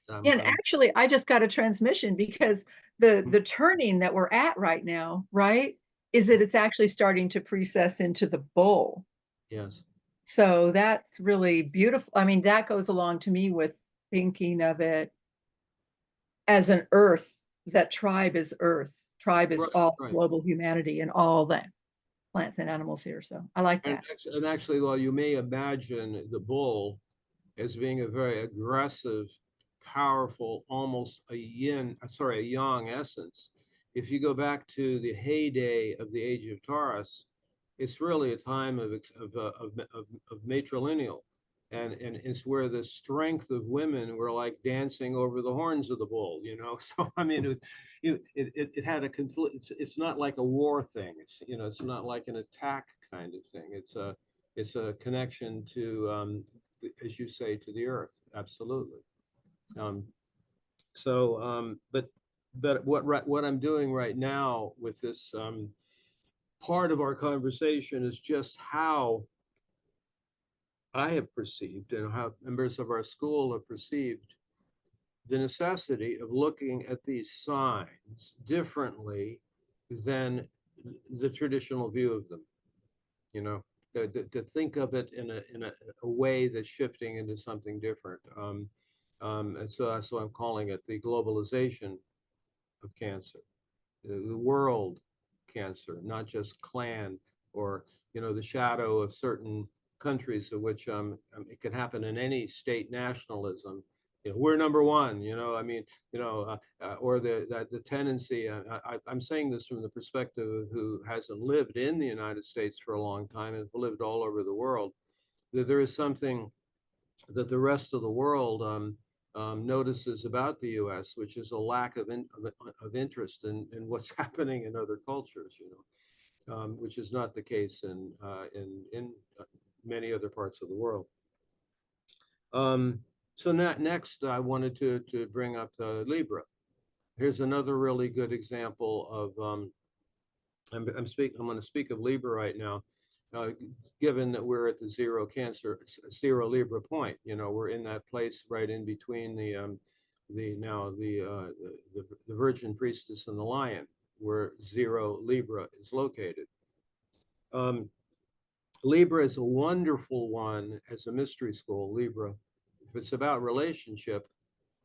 And actually, I just got a transmission because the turning that we're at right now, right, is that it's actually starting to precess into the bull. Yes. So that's really beautiful. I mean, that goes along to me with thinking of it as an earth, that tribe is earth. Tribe is all global humanity and all the plants and animals here. So I like that. And actually, well, you may imagine the bull as being a very aggressive, powerful, almost a yang essence. If you go back to the heyday of the age of Taurus, it's really a time of matrilineal, and it's where the strength of women were like dancing over the horns of the bull, So I mean, it had a complete. It's not like a war thing. It's not like an attack kind of thing. It's a connection to, as you say, to the earth. Absolutely. But what I'm doing right now with this part of our conversation is just how I have perceived, and how members of our school have perceived, the necessity of looking at these signs differently than the traditional view of them. To think of it in a way that's shifting into something different. And so I'm calling it the globalization of Cancer, the world Cancer, not just clan or the shadow of certain countries, of which it can happen in any state nationalism. We're number one. I mean, or the tendency. I'm saying this from the perspective of who hasn't lived in the United States for a long time and lived all over the world. That there is something that the rest of the world notices about the U.S., which is a lack of interest in what's happening in other cultures, which is not the case in many other parts of the world. So next, I wanted to bring up the Libra. Here's another really good example of. I'm going to speak of Libra right now. given that we're at the zero Libra point. You know, we're in that place right in between the Virgin Priestess and the Lion, where zero Libra is located. Um, Libra is a wonderful one as a mystery school, Libra. If it's about relationship,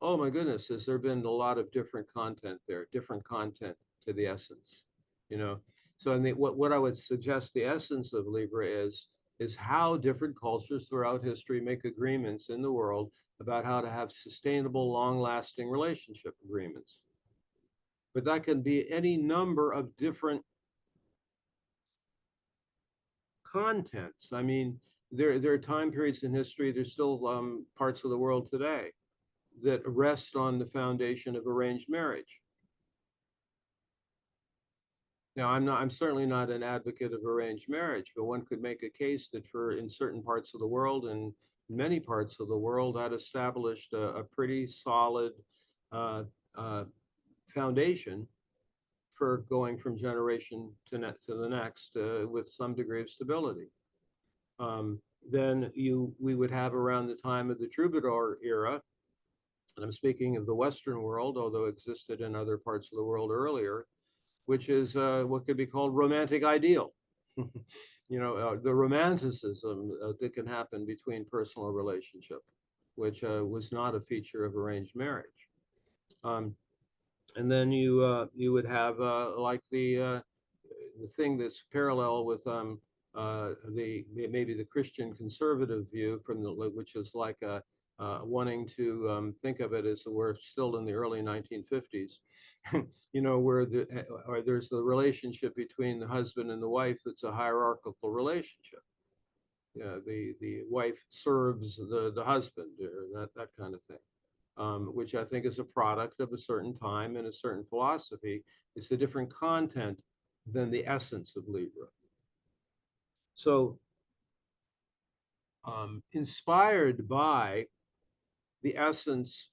oh my goodness, has there been a lot of different content there, different content to the essence, you know? So what I would suggest the essence of Libra is how different cultures throughout history make agreements in the world about how to have sustainable, long-lasting relationship agreements. But that can be any number of different contents. I mean, there are time periods in history, there's still parts of the world today that rest on the foundation of arranged marriage. Now, I'm certainly not an advocate of arranged marriage, but one could make a case that for in certain parts of the world and many parts of the world, that established a pretty solid uh, uh, foundation for going from generation to the next with some degree of stability. Then we would have around the time of the troubadour era, and I'm speaking of the Western world, although it existed in other parts of the world earlier, which is what could be called romantic ideal. You know, the romanticism that can happen between personal relationship, which was not a feature of arranged marriage. Um, and then you would have like the thing that's parallel with maybe the Christian conservative view from the which is like wanting to think of it as we're still in the early 1950s, you know, where or there's the relationship between the husband and the wife that's a hierarchical relationship. Yeah, the wife serves the husband, or that kind of thing. Which I think is a product of a certain time and a certain philosophy. It's a different content than the essence of Libra. So, inspired by the essence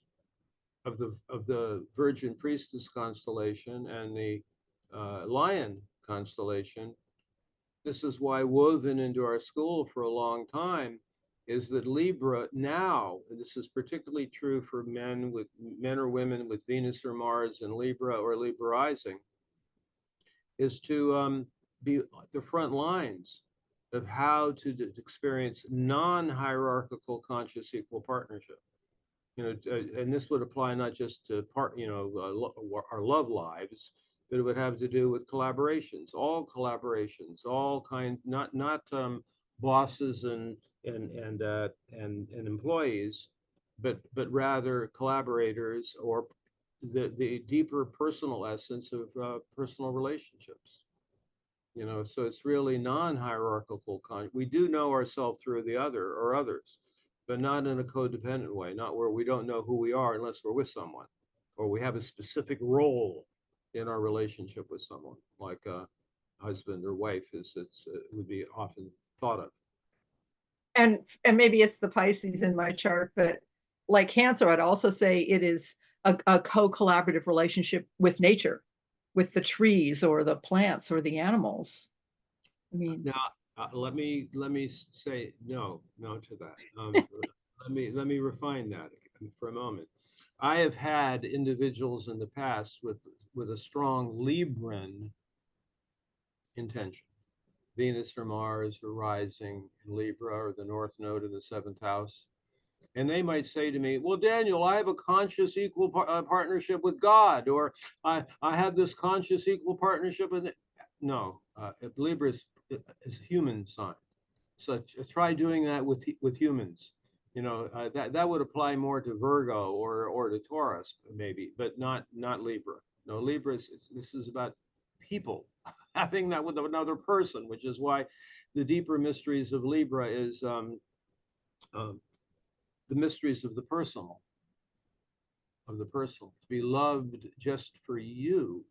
of the Virgin Priestess constellation and the Lion constellation, this is why woven into our school for a long time is that Libra now, and this is particularly true for men or women with Venus or Mars in Libra or Libra rising, is to be the front lines of how to experience non-hierarchical conscious equal partnership. You know, and this would apply not just to our love lives, but it would have to do with collaborations, all kinds, not bosses and employees, but rather collaborators or the deeper personal essence of personal relationships. You know, so it's really non-hierarchical. We do know ourselves through the other or others, but not in a codependent way, not where we don't know who we are unless we're with someone, or we have a specific role in our relationship with someone, like a husband or wife, would be often thought of. And maybe it's the Pisces in my chart, but like Cancer, I'd also say it is a co-collaborative relationship with nature, with the trees or the plants or the animals. I mean, Now, let me say no to that. Let me refine that for a moment. I have had individuals in the past with a strong Libran intention, Venus or Mars or rising in Libra or the North Node in the seventh house. And they might say to me, well, Daniel, I have a conscious equal partnership with God, or I have this conscious equal partnership with. No, Libra is a human sign. So try doing that with humans. You know, that would apply more to Virgo or to Taurus maybe, but not Libra. No, Libra this is about people having that with another person, which is why the deeper mysteries of Libra is the mysteries of the personal, to be loved just for you,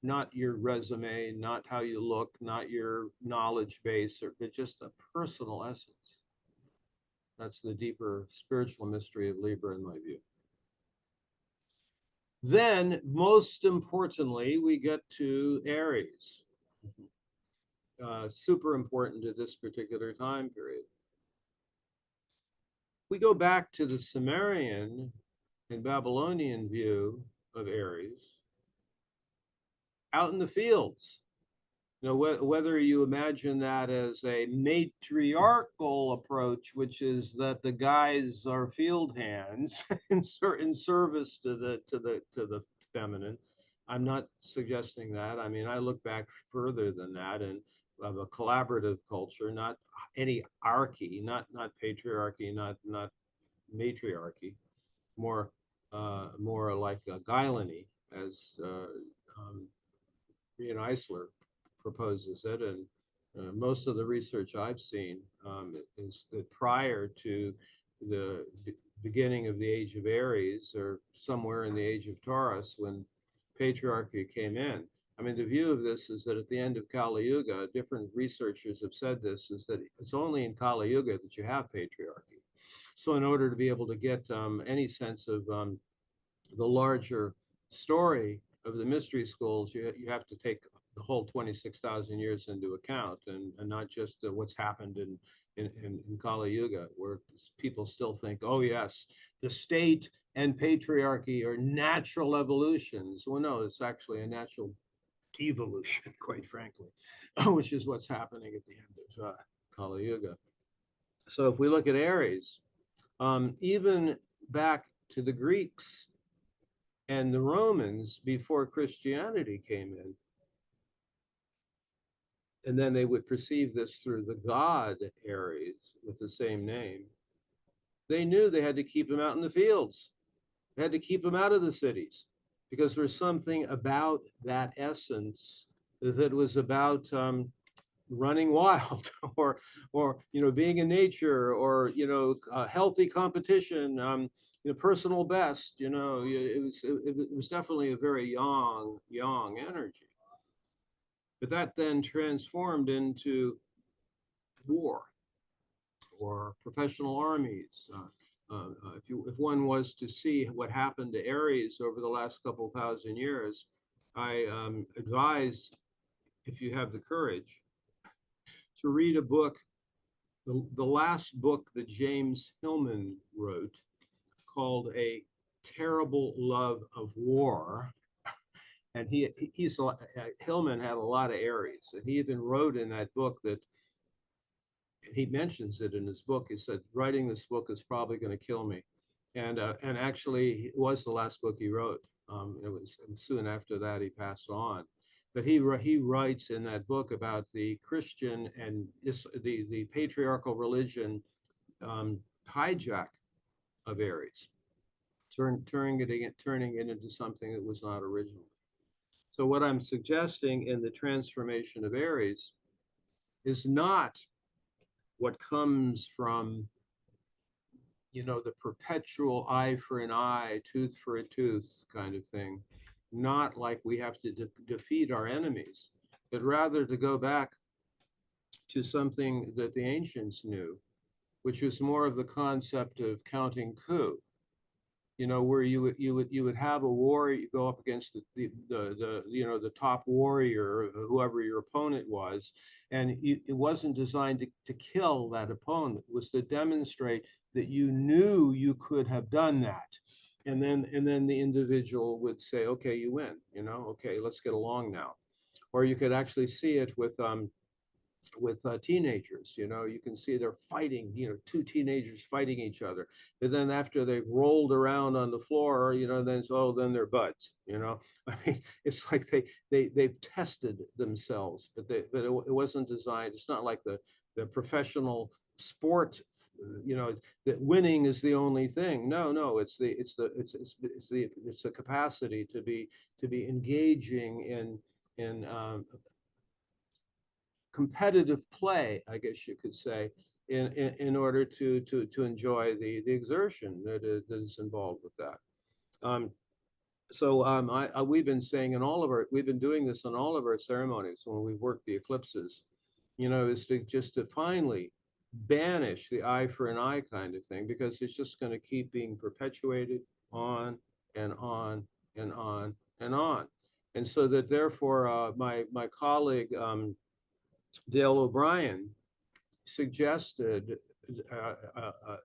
not your resume, not how you look, not your knowledge base, but just a personal essence. That's the deeper spiritual mystery of Libra, in my view. Then, most importantly, we get to Aries. super important to this particular time period. We go back to the Sumerian and Babylonian view of Aries out in the fields. You know, whether you imagine that as a matriarchal approach, which is that the guys are field hands in certain service to the feminine. I'm not suggesting that. I mean, I look back further than that and of a collaborative culture, not any archy, not patriarchy, not matriarchy, more more like a Guileny, as Ian Eisler proposes it, and most of the research I've seen is that prior to the beginning of the age of Aries, or somewhere in the age of Taurus, when patriarchy came in. I mean, the view of this is that at the end of Kali Yuga, different researchers have said this, is that it's only in Kali Yuga that you have patriarchy. So in order to be able to get any sense of the larger story of the mystery schools, you have to take the whole 26,000 years into account, and not just what's happened in Kali Yuga, where people still think, oh yes, the state and patriarchy are natural evolutions. Well, no, it's actually a natural devolution, quite frankly, which is what's happening at the end of Kali Yuga. So if we look at Aries, even back to the Greeks and the Romans before Christianity came in, and then they would perceive this through the god Aries with the same name, they knew they had to keep him out in the fields. They had to keep him out of the cities, because there's something about that essence that was about running wild, or being in nature, or healthy competition, personal best. It was definitely a very young energy. But that then transformed into war or professional armies. If one was to see what happened to Aries over the last couple thousand years, I advise, if you have the courage, to read a book, the last book that James Hillman wrote, called A Terrible Love of War. And Hillman had a lot of Aries, and he even wrote in that book that, he mentions it in his book, he said, writing this book is probably going to kill me. And actually, it was the last book he wrote. It was soon after that he passed on. But he writes in that book about the Christian and the patriarchal religion hijack of Aries, turning it into something that was not original. So what I'm suggesting in the transformation of Aries is not what comes from the perpetual eye for an eye, tooth for a tooth kind of thing. Not like we have to defeat our enemies, but rather to go back to something that the ancients knew, which was more of the concept of counting coup. Where you would have a war, you go up against the top warrior, whoever your opponent was, and it wasn't designed to kill that opponent. It was to demonstrate that you knew you could have done that, and then the individual would say, okay, you win. Okay, let's get along now. Or you could actually see it with teenagers. You can see they're fighting, two teenagers fighting each other. But then after they've rolled around on the floor, then they're buds. I mean, it's like they've tested themselves, but it wasn't designed. It's not like the professional sport, that winning is the only thing. No, it's the capacity to be engaging in competitive play, I guess you could say, in order to enjoy the exertion that is involved with that. We've been saying we've been doing this in all of our ceremonies when we work the eclipses, is to finally banish the eye for an eye kind of thing, because it's just going to keep being perpetuated on and on and on and on. And so that therefore my colleague, Dale O'Brien suggested, uh, uh, uh,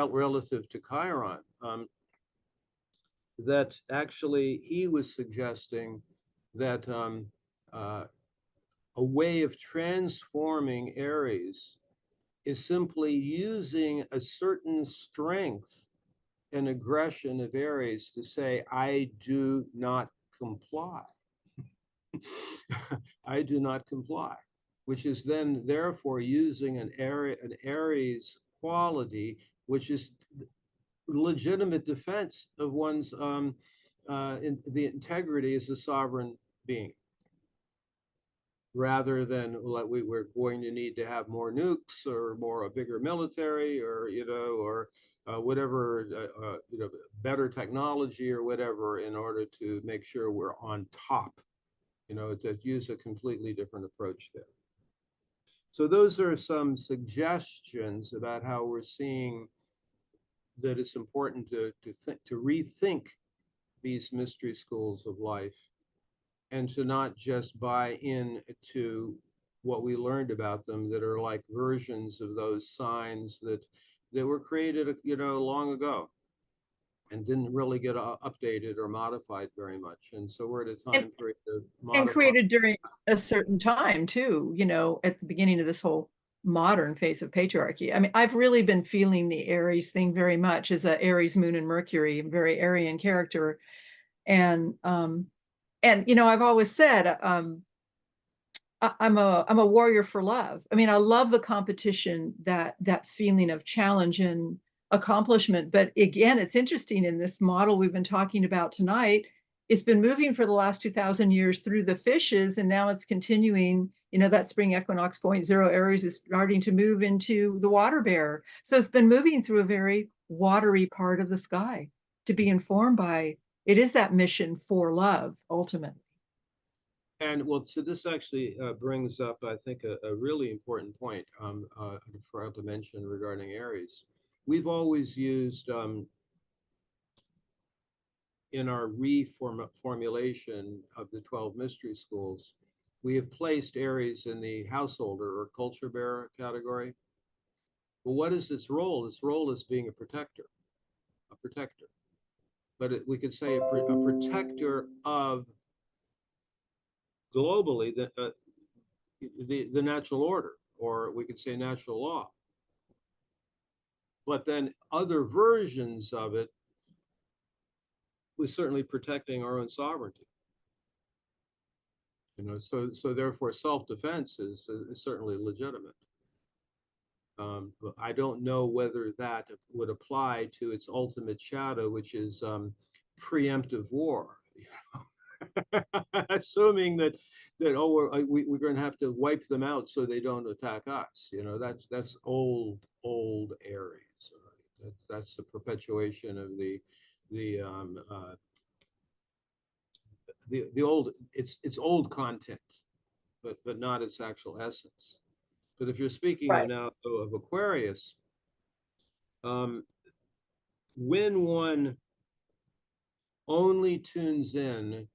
relative to Chiron, that actually he was suggesting that uh, a way of transforming Aries is simply using a certain strength and aggression of Aries to say, I do not comply. I do not comply, which is then therefore using an Aries quality, which is legitimate defense of one's the integrity as a sovereign being, rather than like we're going to need to have more nukes or more a bigger military or or whatever better technology or whatever in order to make sure we're on top. To use a completely different approach there. So those are some suggestions about how we're seeing that it's important to rethink these mystery schools of life and to not just buy in to what we learned about them that are like versions of those signs that were created long ago and didn't really get updated or modified very much. And so we're at a And time period of and modifying. created during a certain time too, at the beginning of this whole modern phase of patriarchy. I mean, I've really been feeling the Aries thing very much as a Aries moon and Mercury, very Aryan character. And I've always said I'm a warrior for love. I mean, I love the competition, that feeling of challenge and accomplishment. But again, it's interesting in this model we've been talking about tonight. It's been moving for the last 2,000 years through the fishes, and now it's continuing. That spring equinox point zero Aries is starting to move into the water bear. So it's been moving through a very watery part of the sky to be informed by. It is that mission for love, ultimately. And well, so this actually brings up, I think, a really important point for us to mention regarding Aries. We've always used in our reformulation of the 12 mystery schools, we have placed Aries in the householder or culture bearer category. Well, what is its role? Its role is being a protector, a protector. But we could say a protector of globally the natural order, or we could say natural law. But then other versions of it was certainly protecting our own sovereignty. So therefore self-defense is certainly legitimate. But I don't know whether that would apply to its ultimate shadow, which is preemptive war. Assuming that we're going to have to wipe them out so they don't attack us. That's old Aries. Right? That's the perpetuation of the old. It's old content, but not its actual essence. But if you're speaking of Right. now of Aquarius, when one only tunes in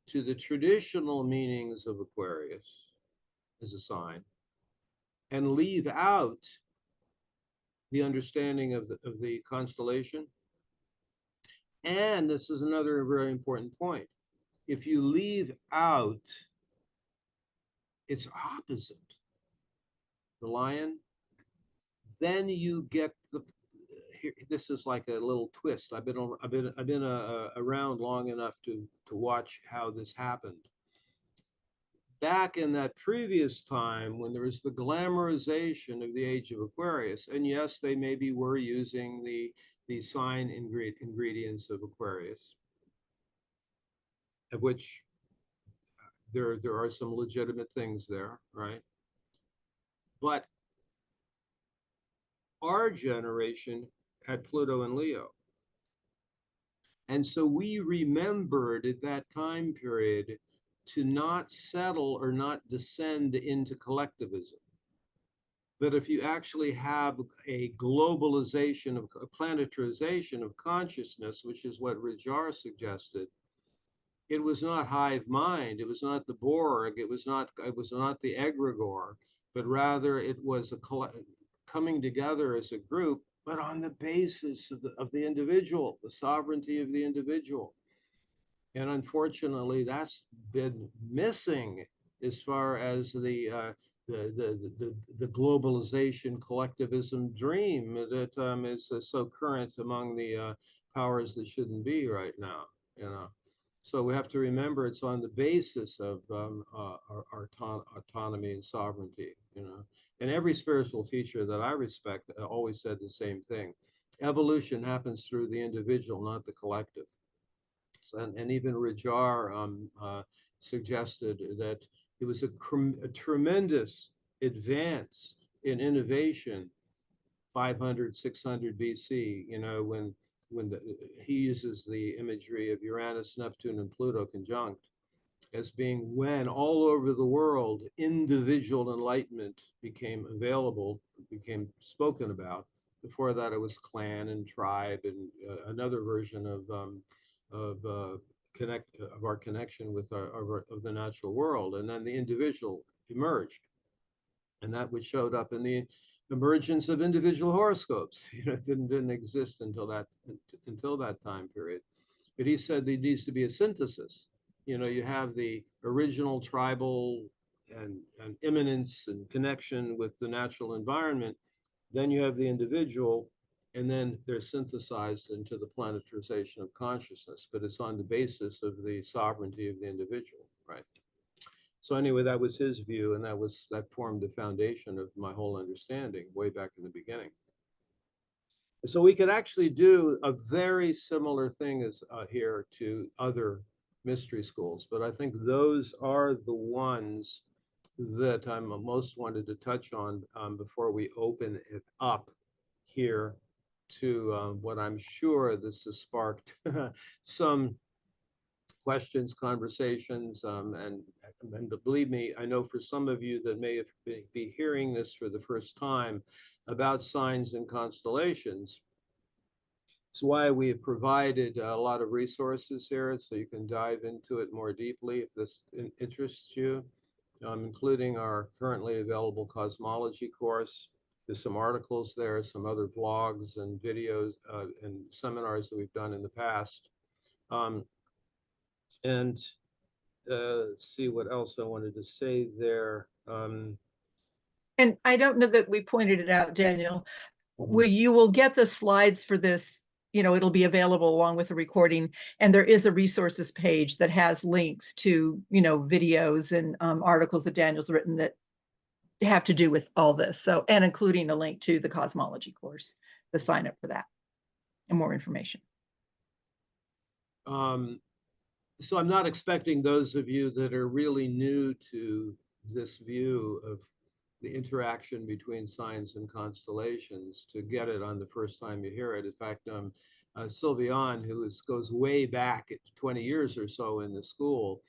to the traditional meanings of Aquarius as a sign and leave out the understanding of the constellation. And this is another very important point. If you leave out its opposite, the lion, then you get here. This is like a little twist. I've been around long enough to watch how this happened. Back in that previous time when there was the glamorization of the age of Aquarius, and yes, they maybe were using the sign ingredients of Aquarius, of which there are some legitimate things there, right? But our generation had Pluto and Leo. And so we remembered at that time period to not settle or not descend into collectivism. But if you actually have a globalization of a planetarization of consciousness, which is what Rijar suggested, It was not hive mind. It was not the Borg. It was not the egregore, but rather it was a coming together as a group, but on the basis of the individual, the sovereignty of the individual. And unfortunately, that's been missing as far as the globalization collectivism dream that is so current among the powers that shouldn't be right now. You know, so we have to remember it's on the basis of our autonomy and sovereignty. You know, and every spiritual teacher that I respect always said the same thing: evolution happens through the individual, not the collective. And even Rajar suggested that it was a tremendous advance in innovation 500, 600 BC, you know, when he uses the imagery of Uranus, Neptune, and Pluto conjunct as being when all over the world individual enlightenment became available, became spoken about. Before that, it was clan and tribe and another version of of our connection with of the natural world, and then the individual emerged, and that which showed up in the emergence of individual horoscopes. You know, it didn't exist until that time period. But he said there needs to be a synthesis. You know, you have the original tribal and immanence and connection with the natural environment. Then you have the individual, and then they're synthesized into the planetarization of consciousness. But it's on the basis of the sovereignty of the individual, right? So anyway, that was his view, and that formed the foundation of my whole understanding way back in the beginning. So we could actually do a very similar thing as here to other mystery schools, but I think those are the ones that I'm most wanted to touch on before we open it up here to what I'm sure this has sparked some questions, conversations, and believe me, I know for some of you that may be hearing this for the first time about signs and constellations. It's why we have provided a lot of resources here so you can dive into it more deeply if this interests you, including our currently available cosmology course. There's some articles there, some other blogs and videos and seminars that we've done in the past. And let's see what else I wanted to say there. And I don't know that we pointed it out, Daniel. You will get the slides for this, you know, it'll be available along with the recording. And there is a resources page that has links to, you know, videos and articles that Daniel's written that have to do with all this. So, and including a link to the cosmology course, the sign up for that and more information. So I'm not expecting those of you that are really new to this view of the interaction between signs and constellations to get it on the first time you hear it. In fact, Sylviane, who goes way back at 20 years or so in the school,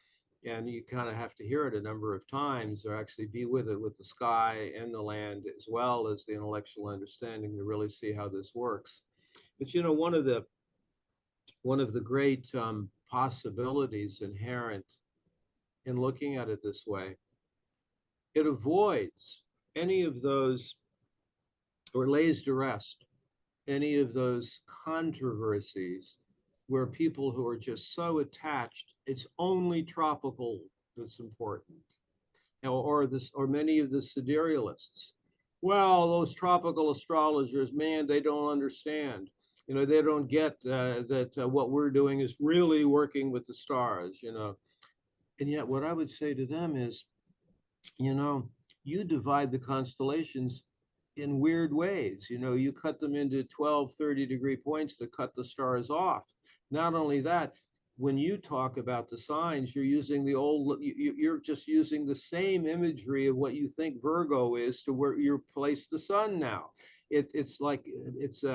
and you kind of have to hear it a number of times or actually be with it with the sky and the land as well as the intellectual understanding to really see how this works. But you know, one of the great possibilities inherent in looking at it this way, it avoids any of those, or lays to rest any of those controversies where people who are just so attached, it's only tropical that's important. Or many of the siderealists. Well, those tropical astrologers, man, they don't understand. You know, they don't get that what we're doing is really working with the stars, you know. And yet what I would say to them is, you know, you divide the constellations in weird ways. You know, you cut them into 12, 30-degree points to cut the stars off. Not only that, when you talk about the signs, you're using the old, you're just using the same imagery of what you think Virgo is to where you place the sun now. It's like, it's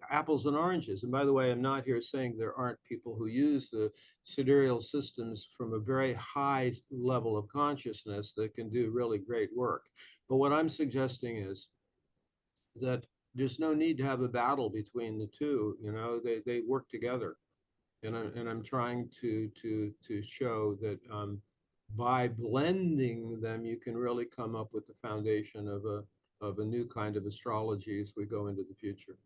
apples and oranges. And by the way, I'm not here saying there aren't people who use the sidereal systems from a very high level of consciousness that can do really great work. But what I'm suggesting is that there's no need to have a battle between the two. You know, they work together. And I'm trying to show that by blending them, you can really come up with the foundation of a new kind of astrology as we go into the future.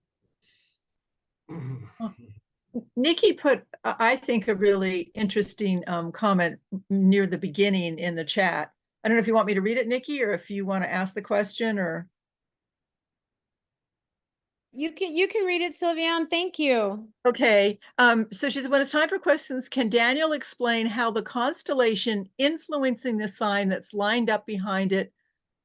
Nikki put, I think, a really interesting comment near the beginning in the chat. I don't know if you want me to read it, Nikki, or if you want to ask the question, or. You can read it, Sylviane. Thank you. Okay, so she said, when it's time for questions, can Daniel explain how the constellation influencing the sign that's lined up behind it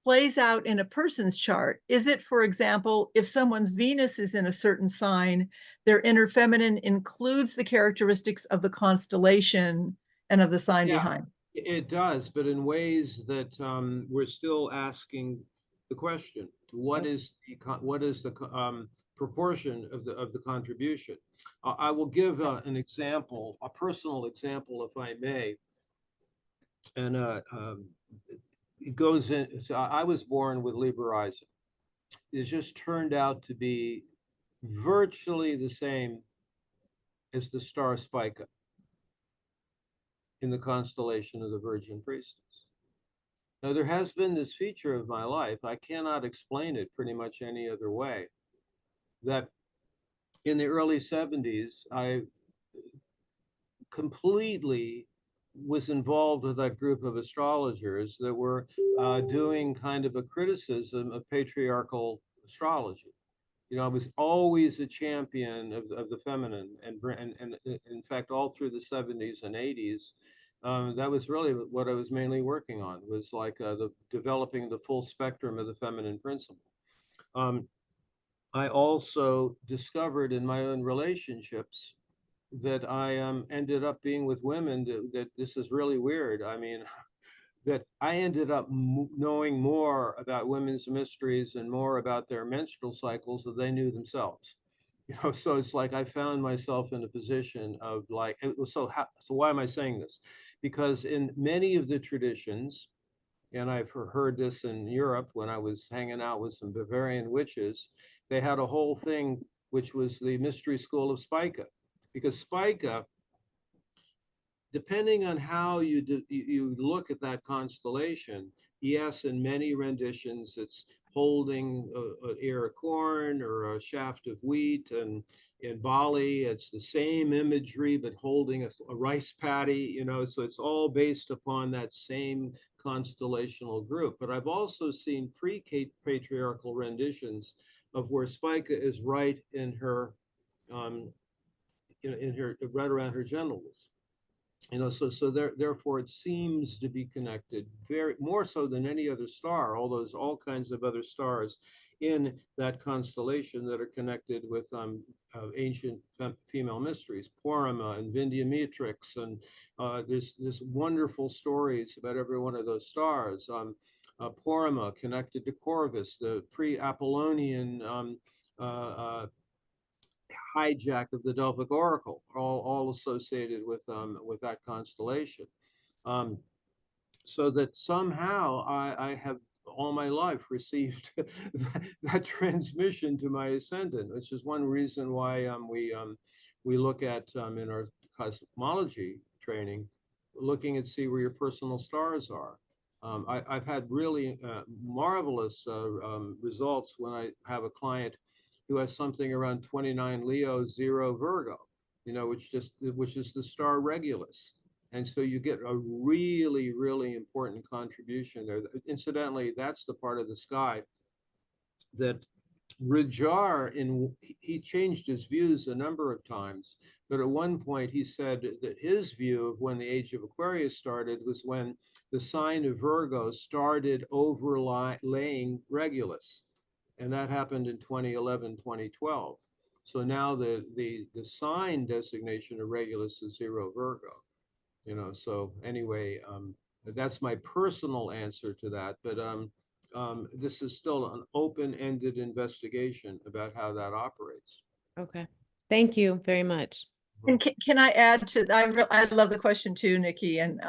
plays out in a person's chart? Is it, for example, if someone's Venus is in a certain sign, their inner feminine includes the characteristics of the constellation and of the sign behind? It does, but in ways that we're still asking the question: what is the proportion of the contribution? I will give an example, a personal example, if I may, and it goes in. So I was born with Libra rising. It just turned out to be virtually the same as the star Spica in the constellation of the Virgin Priestess. Now, there has been this feature of my life, I cannot explain it pretty much any other way, that in the early 70s, I completely was involved with that group of astrologers that were doing kind of a criticism of patriarchal astrology. You know, I was always a champion of the feminine, and in fact, all through the 70s and 80s, that was really what I was mainly working on, was like the developing the full spectrum of the feminine principle. I also discovered in my own relationships that I ended up being with women that this is really weird. I mean, that I ended up knowing more about women's mysteries and more about their menstrual cycles than they knew themselves. You know, so it's like I found myself in a position of like, so why am I saying this? Because in many of the traditions, and I've heard this in Europe when I was hanging out with some Bavarian witches, they had a whole thing which was the mystery school of Spica, because Spica, depending on how you look at that constellation, yes, in many renditions, it's holding an ear of corn or a shaft of wheat, and in Bali, it's the same imagery, but holding a rice paddy, you know, so it's all based upon that same constellational group. But I've also seen pre-patriarchal renditions of where Spica is right in her, in her, right around her genitals. You know, so therefore it seems to be connected very more so than any other star, all kinds of other stars in that constellation that are connected with ancient female mysteries, Porrima and Vindhya-Matrix, and there's wonderful stories about every one of those stars. Porrima connected to Corvus, the pre-Apollonian hijack of the Delphic Oracle, all associated with that constellation. So that somehow I have all my life received that transmission to my ascendant, which is one reason why we look at in our cosmology training, looking at see where your personal stars are. I've had really marvelous results when I have a client who has something around 29 Leo, 0 Virgo, you know, which is the star Regulus. And so you get a really, really important contribution there. Incidentally, that's the part of the sky that Rajar, he changed his views a number of times, but at one point he said that his view of when the age of Aquarius started was when the sign of Virgo started overlaying Regulus. And that happened in 2011, 2012. So now the sign designation of Regulus is 0 Virgo. You know, so anyway, that's my personal answer to that. But this is still an open-ended investigation about how that operates. Okay. Thank you very much. And can I add to, I love the question too, Nikki. And,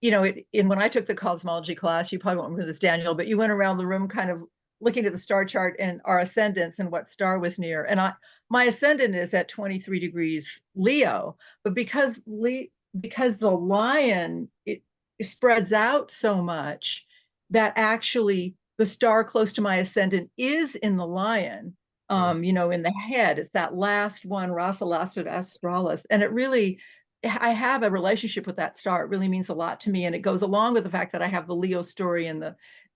you know, when I took the cosmology class, you probably won't remember this, Daniel, but you went around the room kind of looking at the star chart and our ascendants and what star was near. And my ascendant is at 23 degrees Leo, but because the lion, it spreads out so much that actually the star close to my ascendant is in the lion, you know, in the head. It's that last one, Rasa Australis. And it really, I have a relationship with that star. It really means a lot to me. And it goes along with the fact that I have the Leo story and the,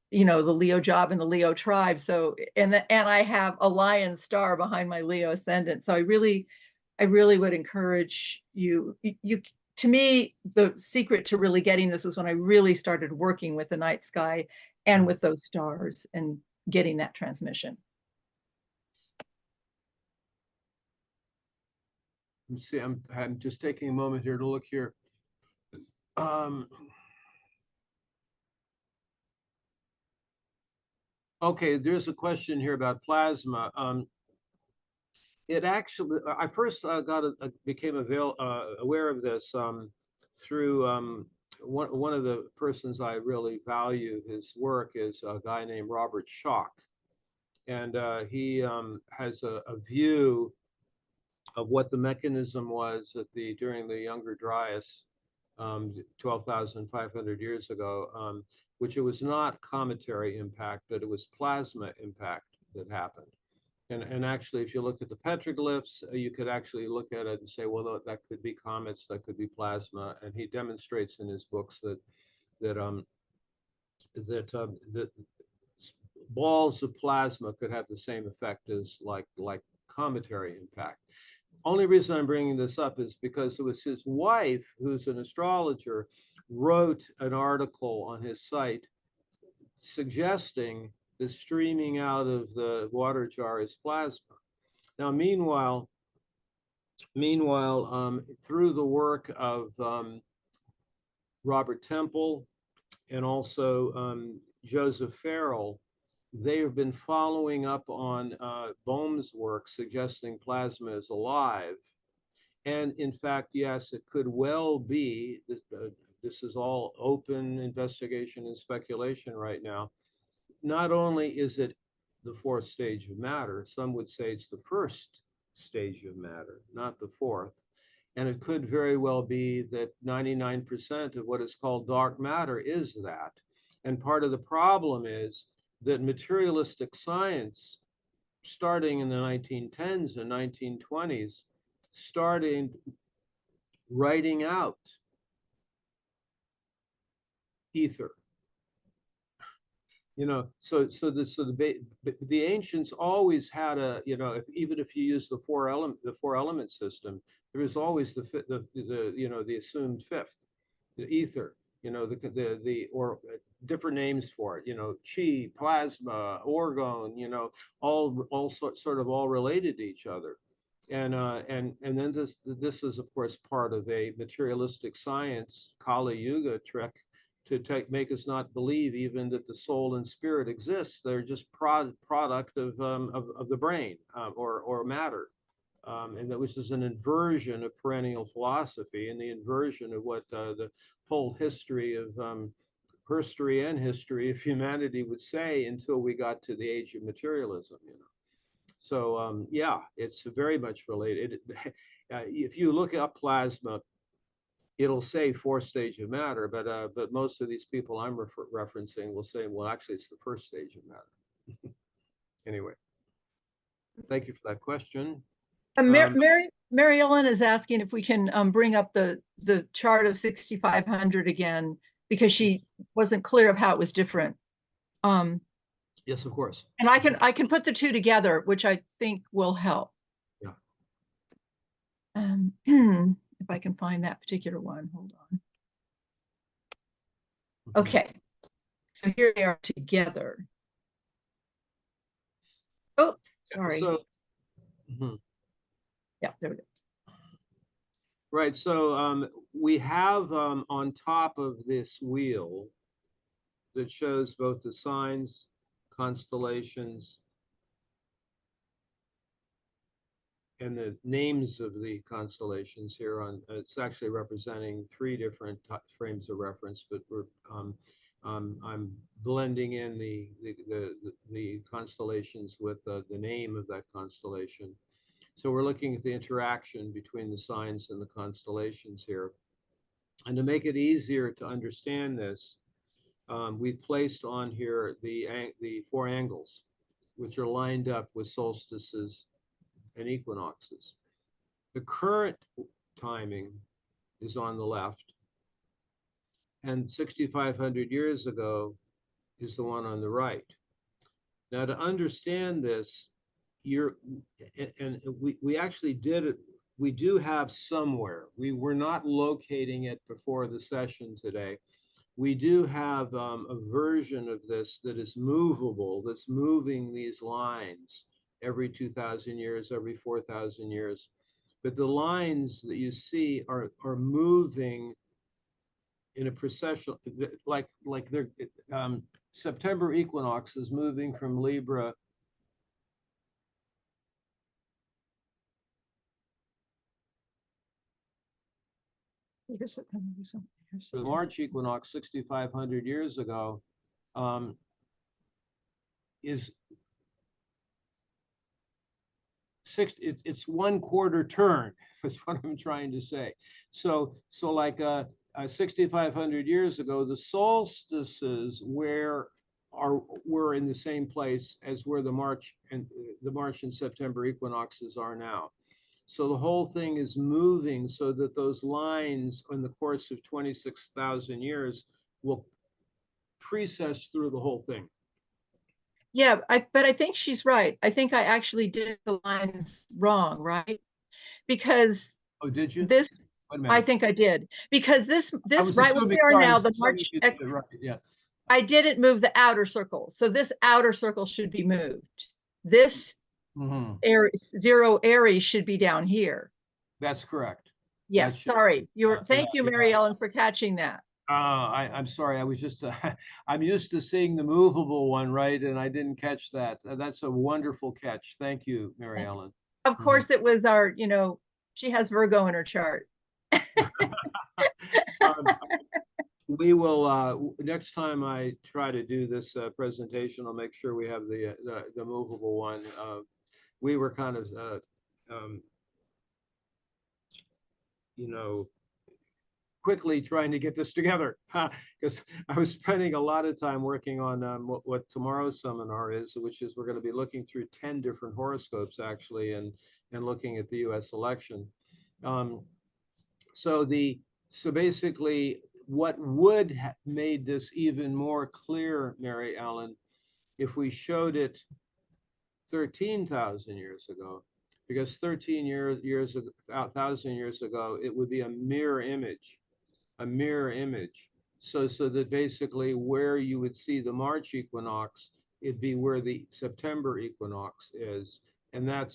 you know, the Leo job and the Leo tribe. So, and I have a lion star behind my Leo ascendant. So I really would encourage you, to me, the secret to really getting this is when I really started working with the night sky and with those stars and getting that transmission. Let's see, I'm just taking a moment here to look here. Okay, there's a question here about plasma. It actually, I first became aware of this through one of the persons I really value his work is a guy named Robert Schoch, and he has a view of what the mechanism was during the Younger Dryas, 12,500 years ago, which it was not cometary impact, but it was plasma impact that happened. And actually, if you look at the petroglyphs, you could actually look at it and say, well, that could be comets, that could be plasma. And he demonstrates in his books that balls of plasma could have the same effect as like cometary impact. Only reason I'm bringing this up is because it was his wife, who's an astrologer, wrote an article on his site suggesting the streaming out of the water jar is plasma. Now, meanwhile, through the work of Robert Temple and also Joseph Farrell, they have been following up on Bohm's work suggesting plasma is alive. And in fact, yes, it could well be, this is all open investigation and speculation right now. Not only is it the fourth stage of matter, some would say it's the first stage of matter, not the fourth. And it could very well be that 99% of what is called dark matter is that. And part of the problem is that materialistic science, starting in the 1910s and 1920s, started writing out ether. You know, so the ancients always had a, you know, even if you use the four element system, there is always the assumed fifth, the ether, you know, or different names for it, you know, chi, plasma, orgone, you know, all sort of all related to each other. And then this is of course part of a materialistic science Kali Yuga trick to make us not believe even that the soul and spirit exists. They're just product of the brain or matter, and that which is an inversion of perennial philosophy and the inversion of what the whole history of history of humanity would say until we got to the age of materialism. You know. So yeah, it's very much related. If you look up plasma, it'll say fourth stage of matter, but most of these people I'm referencing will say, well, actually, it's the first stage of matter. Anyway, thank you for that question. Mary Ellen is asking if we can bring up the chart of 6,500 again, because she wasn't clear of how it was different. Yes, of course. And I can put the two together, which I think will help. Yeah. If I can find that particular one, hold on. Okay, so here they are together. Oh, sorry. So, yeah, there it is. Right, so we have on top of this wheel that shows both the signs, constellations, and the names of the constellations here on, it's actually representing three different frames of reference, but we're I'm blending in the constellations with the name of that constellation. So we're looking at the interaction between the signs and the constellations here. And to make it easier to understand this, we've placed on here the 4 angles, which are lined up with solstices and equinoxes. The current timing is on the left, and 6,500 years ago is the one on the right. Now, to understand this, we actually did it. We do have somewhere. We were not locating it before the session today. We do have a version of this that is movable, that's moving these lines every 2,000 years, every 4,000 years. But the lines that you see are moving in a precession, like they're, September equinox is moving from Libra the March equinox 6,500 years ago is it's 1/4 turn is what I'm trying to say. So like 6,500 years ago, the solstices were in the same place as where the March and September equinoxes are now. So the whole thing is moving so that those lines in the course of 26,000 years will precess through the whole thing. Yeah, but I think she's right. I think I actually did the lines wrong, right? Because Oh, did you? this, Wait a I minute. think I did. Because this I was right where assuming, we are sorry, I now, was the assuming March, you did it right. Yeah. I didn't move the outer circle. So this outer circle should be moved. This Aries, 0 Aries should be down here. That's correct. Yes, sorry. Thank you, Mary yeah. Ellen, for catching that. I'm sorry. I was just, I'm used to seeing the movable one, right? And I didn't catch that. That's a wonderful catch. Thank you, Mary Ellen. Of course, it was our, she has Virgo in her chart. We will, next time I try to do this presentation, I'll make sure we have the movable one. We were kind of, quickly trying to get this together because I was spending a lot of time working on what tomorrow's seminar is, which is we're going to be looking through 10 different horoscopes actually and looking at the US election. So basically what would have made this even more clear, Mary Ellen, if we showed it 13,000 years ago, because 1,000 years ago, it would be a mirror image. So that basically where you would see the March equinox, it'd be where the September equinox is. And that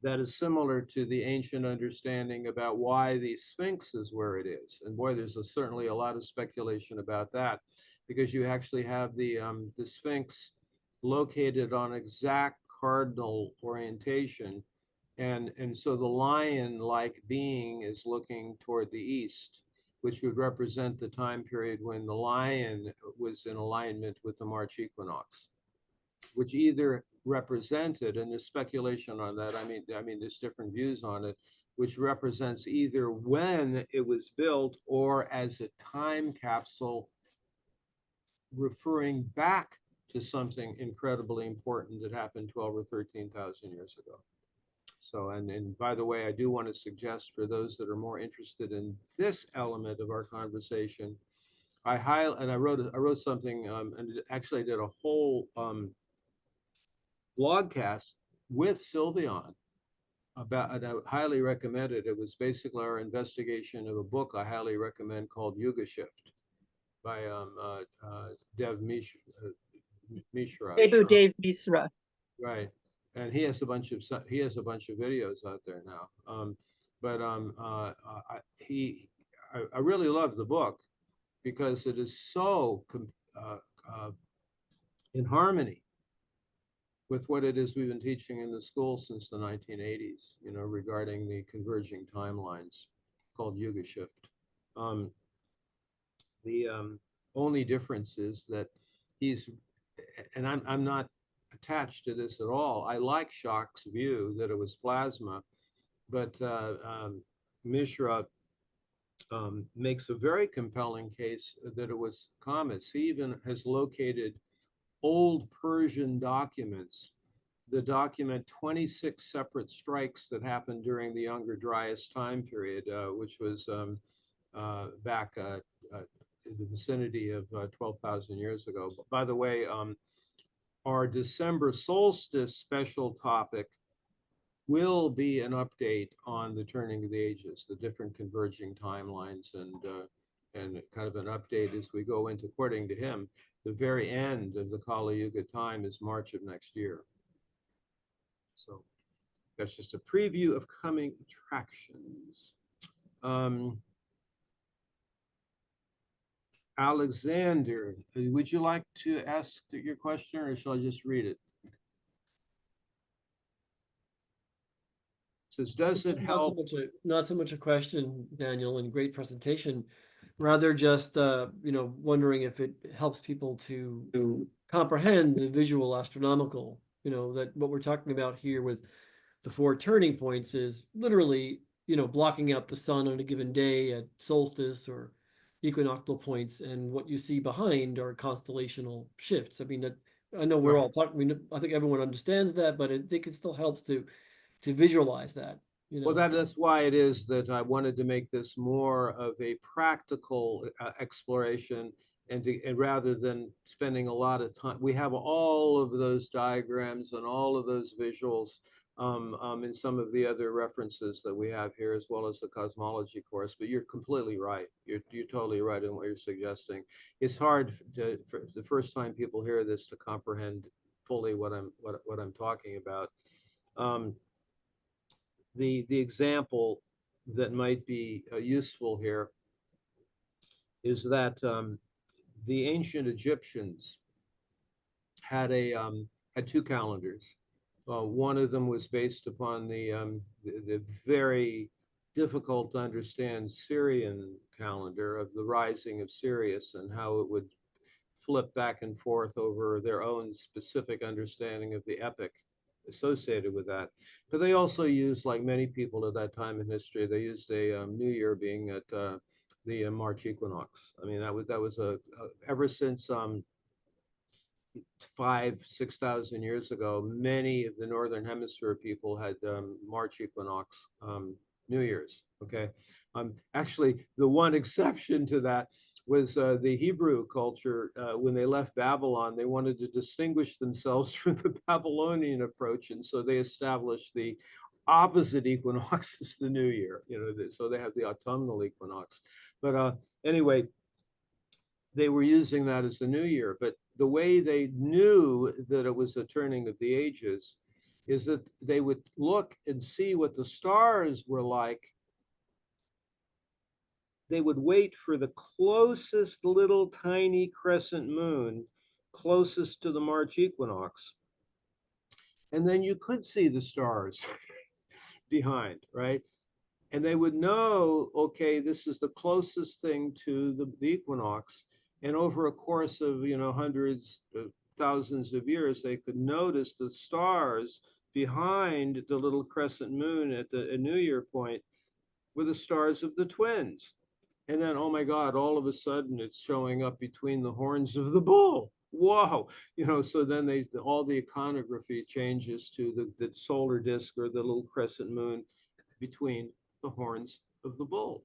is similar to the ancient understanding about why the Sphinx is where it is. And boy, there's certainly a lot of speculation about that, because you actually have the Sphinx located on exact cardinal orientation. And so the lion-like being is looking toward the east, which would represent the time period when the lion was in alignment with the March equinox, which either represented, and there's speculation on that, I mean, there's different views on it, which represents either when it was built or as a time capsule referring back to something incredibly important that happened 12 or 13,000 years ago. So, and by the way, I do want to suggest for those that are more interested in this element of our conversation, I wrote something, and actually I did a whole blogcast with Sylvian about, and I highly recommend it. It was basically our investigation of a book I highly recommend called Yuga Shift by Dave Mishra. Dave Misra. Right, and he has a bunch of videos out there now. I really love the book because it is so in harmony with what it is we've been teaching in the school since the 1980s, regarding the converging timelines, called Yuga Shift. only difference is that he's, and I'm not attached to this at all. I like Schoch's view that it was plasma, but Mishra makes a very compelling case that it was comets. He even has located old Persian documents that document 26 separate strikes that happened during the Younger Dryas time period, which was back in the vicinity of 12,000 years ago. By the way, our December solstice special topic will be an update on the turning of the ages, the different converging timelines, and kind of an update as we go into, according to him, the very end of the Kali Yuga time is March of next year. So that's just a preview of coming attractions. Alexander, would you like to ask your question, or shall I just read it? It says, does it help? Not so much a question, Daniel, and great presentation. Rather just wondering if it helps people to comprehend the visual astronomical, that what we're talking about here with the 4 turning points is literally, blocking out the sun on a given day at solstice or equinoctial points, and what you see behind are constellational shifts. I mean, that I know we're all talking. I think everyone understands that, but I think it still helps to visualize that. Well, that's why it is that I wanted to make this more of a practical exploration, and rather than spending a lot of time, we have all of those diagrams and all of those visuals in some of the other references that we have here, as well as the cosmology course. But you're completely right. You're totally right in what you're suggesting. It's hard for the first time people hear this to comprehend fully what I'm talking about. The example that might be useful here is that the ancient Egyptians had had 2 calendars. One of them was based upon the very difficult to understand Syrian calendar of the rising of Sirius and how it would flip back and forth over their own specific understanding of the epic associated with that. But they also used, like many people at that time in history, they used a New Year being at the March equinox. I mean, that was ever since 5,000-6,000 years ago, many of the Northern Hemisphere people had March equinox New Year's. Okay, actually, the one exception to that was the Hebrew culture. When they left Babylon, they wanted to distinguish themselves from the Babylonian approach, and so they established the opposite equinox as the New Year. So they have the autumnal equinox. But anyway, they were using that as the New Year. But the way they knew that it was a turning of the ages is that they would look and see what the stars were like. They would wait for the closest little tiny crescent moon closest to the March equinox. And then you could see the stars behind, right? And they would know, okay, this is the closest thing to the equinox. And over a course of, hundreds of thousands of years, they could notice the stars behind the little crescent moon at the New Year point were the stars of the twins. And then, oh my God, all of a sudden it's showing up between the horns of the bull. Whoa, so then all the iconography changes to the solar disk or the little crescent moon between the horns of the bull.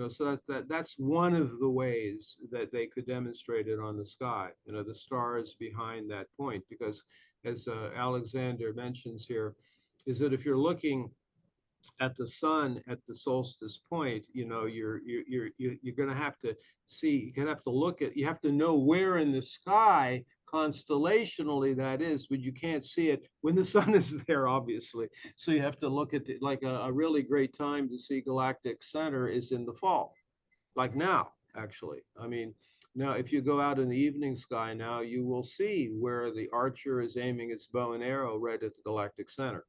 So that's one of the ways that they could demonstrate it on the sky, the stars behind that point, because as Alexander mentions here, is that if you're looking at the sun at the solstice point, you're going to have to see, you have to know where in the sky constellationally that is, but you can't see it when the sun is there, obviously. So you have to look at it, like a really great time to see galactic center is in the fall, like now, actually. I mean, now if you go out in the evening sky now, you will see where the archer is aiming its bow and arrow right at the galactic center.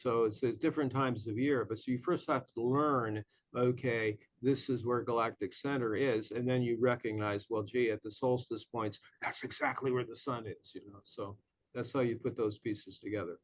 So it's different times of year, but so you first have to learn, okay, this is where galactic center is, and then you recognize, well, gee, at the solstice points, that's exactly where the sun is, you know. So that's how you put those pieces together.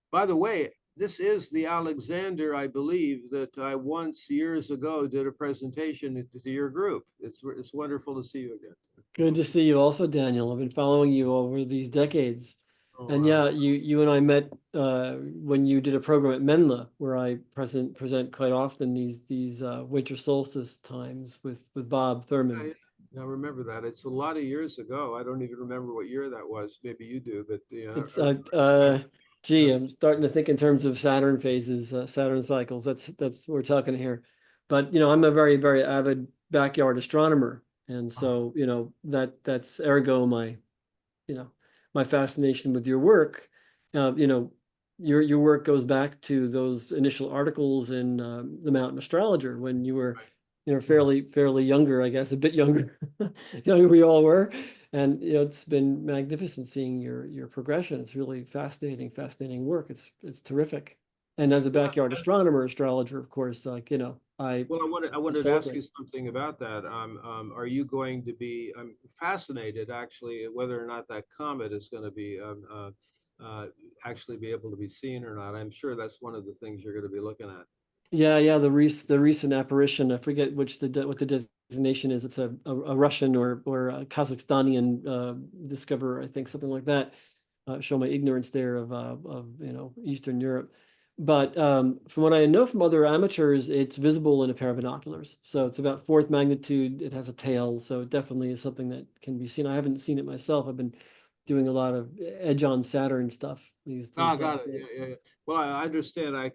By the way, this is the Alexander, I believe, that I once years ago did a presentation to your group. It's wonderful to see you again. Good to see you also, Daniel. I've been following you over these decades. Oh, And yeah, you and I met when you did a program at Menla, where I present quite often these winter solstice times with Bob Thurman. I remember that. It's a lot of years ago. I don't even remember what year that was. Maybe you do, but It's gee, I'm starting to think in terms of Saturn phases, Saturn cycles. That's what we're talking here. But I'm a very, very avid backyard astronomer, and so that's ergo my my fascination with your work. Your work goes back to those initial articles in the Mountain Astrologer when you were fairly younger, I guess, a bit younger, younger we all were. And it's been magnificent seeing your progression. It's really fascinating work. It's terrific. And as a backyard astronomer, astrologer, of course, I Well, I wanted to ask you something about that. Are you going to be? I'm fascinated actually whether or not that comet is going to be actually be able to be seen or not. I'm sure that's one of the things you're going to be looking at. Yeah. The recent apparition. I forget what the designation is. It's a Russian or a Kazakhstanian discoverer, I think, something like that. Show my ignorance there of Eastern Europe. But from what I know from other amateurs, it's visible in a pair of binoculars. So it's about fourth magnitude. It has a tail, so it definitely is something that can be seen. I haven't seen it myself. I've been doing a lot of edge on Saturn stuff these Got it. days. Yeah. Well, I understand. I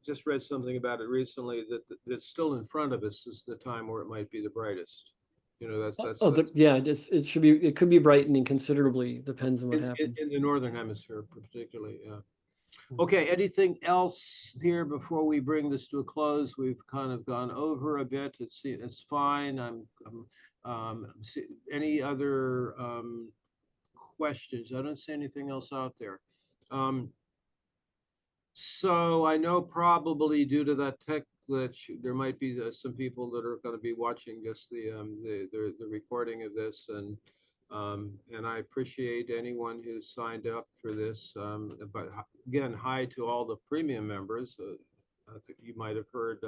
just read something about it recently that's still in front of us is the time where it might be the brightest. Yeah, it could be brightening considerably. Depends on what happens. In the northern hemisphere, particularly. Yeah. Okay, anything else here before we bring this to a close? We've kind of gone over a bit. It's fine. Any other questions? I don't see anything else out there. So I know probably due to that tech glitch, there might be some people that are going to be watching just the recording of this, and I appreciate anyone who signed up for this. But again, hi to all the premium members. I think you might have heard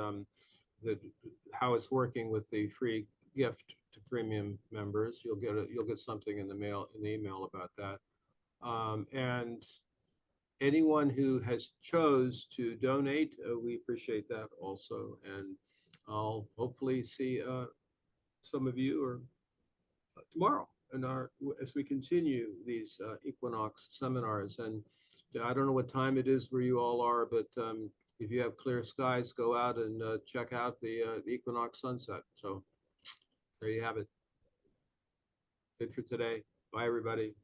how it's working with the free gift to premium members. You'll get something in the email about that, and anyone who has chose to donate, we appreciate that also. And I'll hopefully see some of you or tomorrow as we continue these Equinox seminars. And I don't know what time it is where you all are, but if you have clear skies, go out and check out the Equinox sunset. So there you have it. Good for today. Bye, everybody.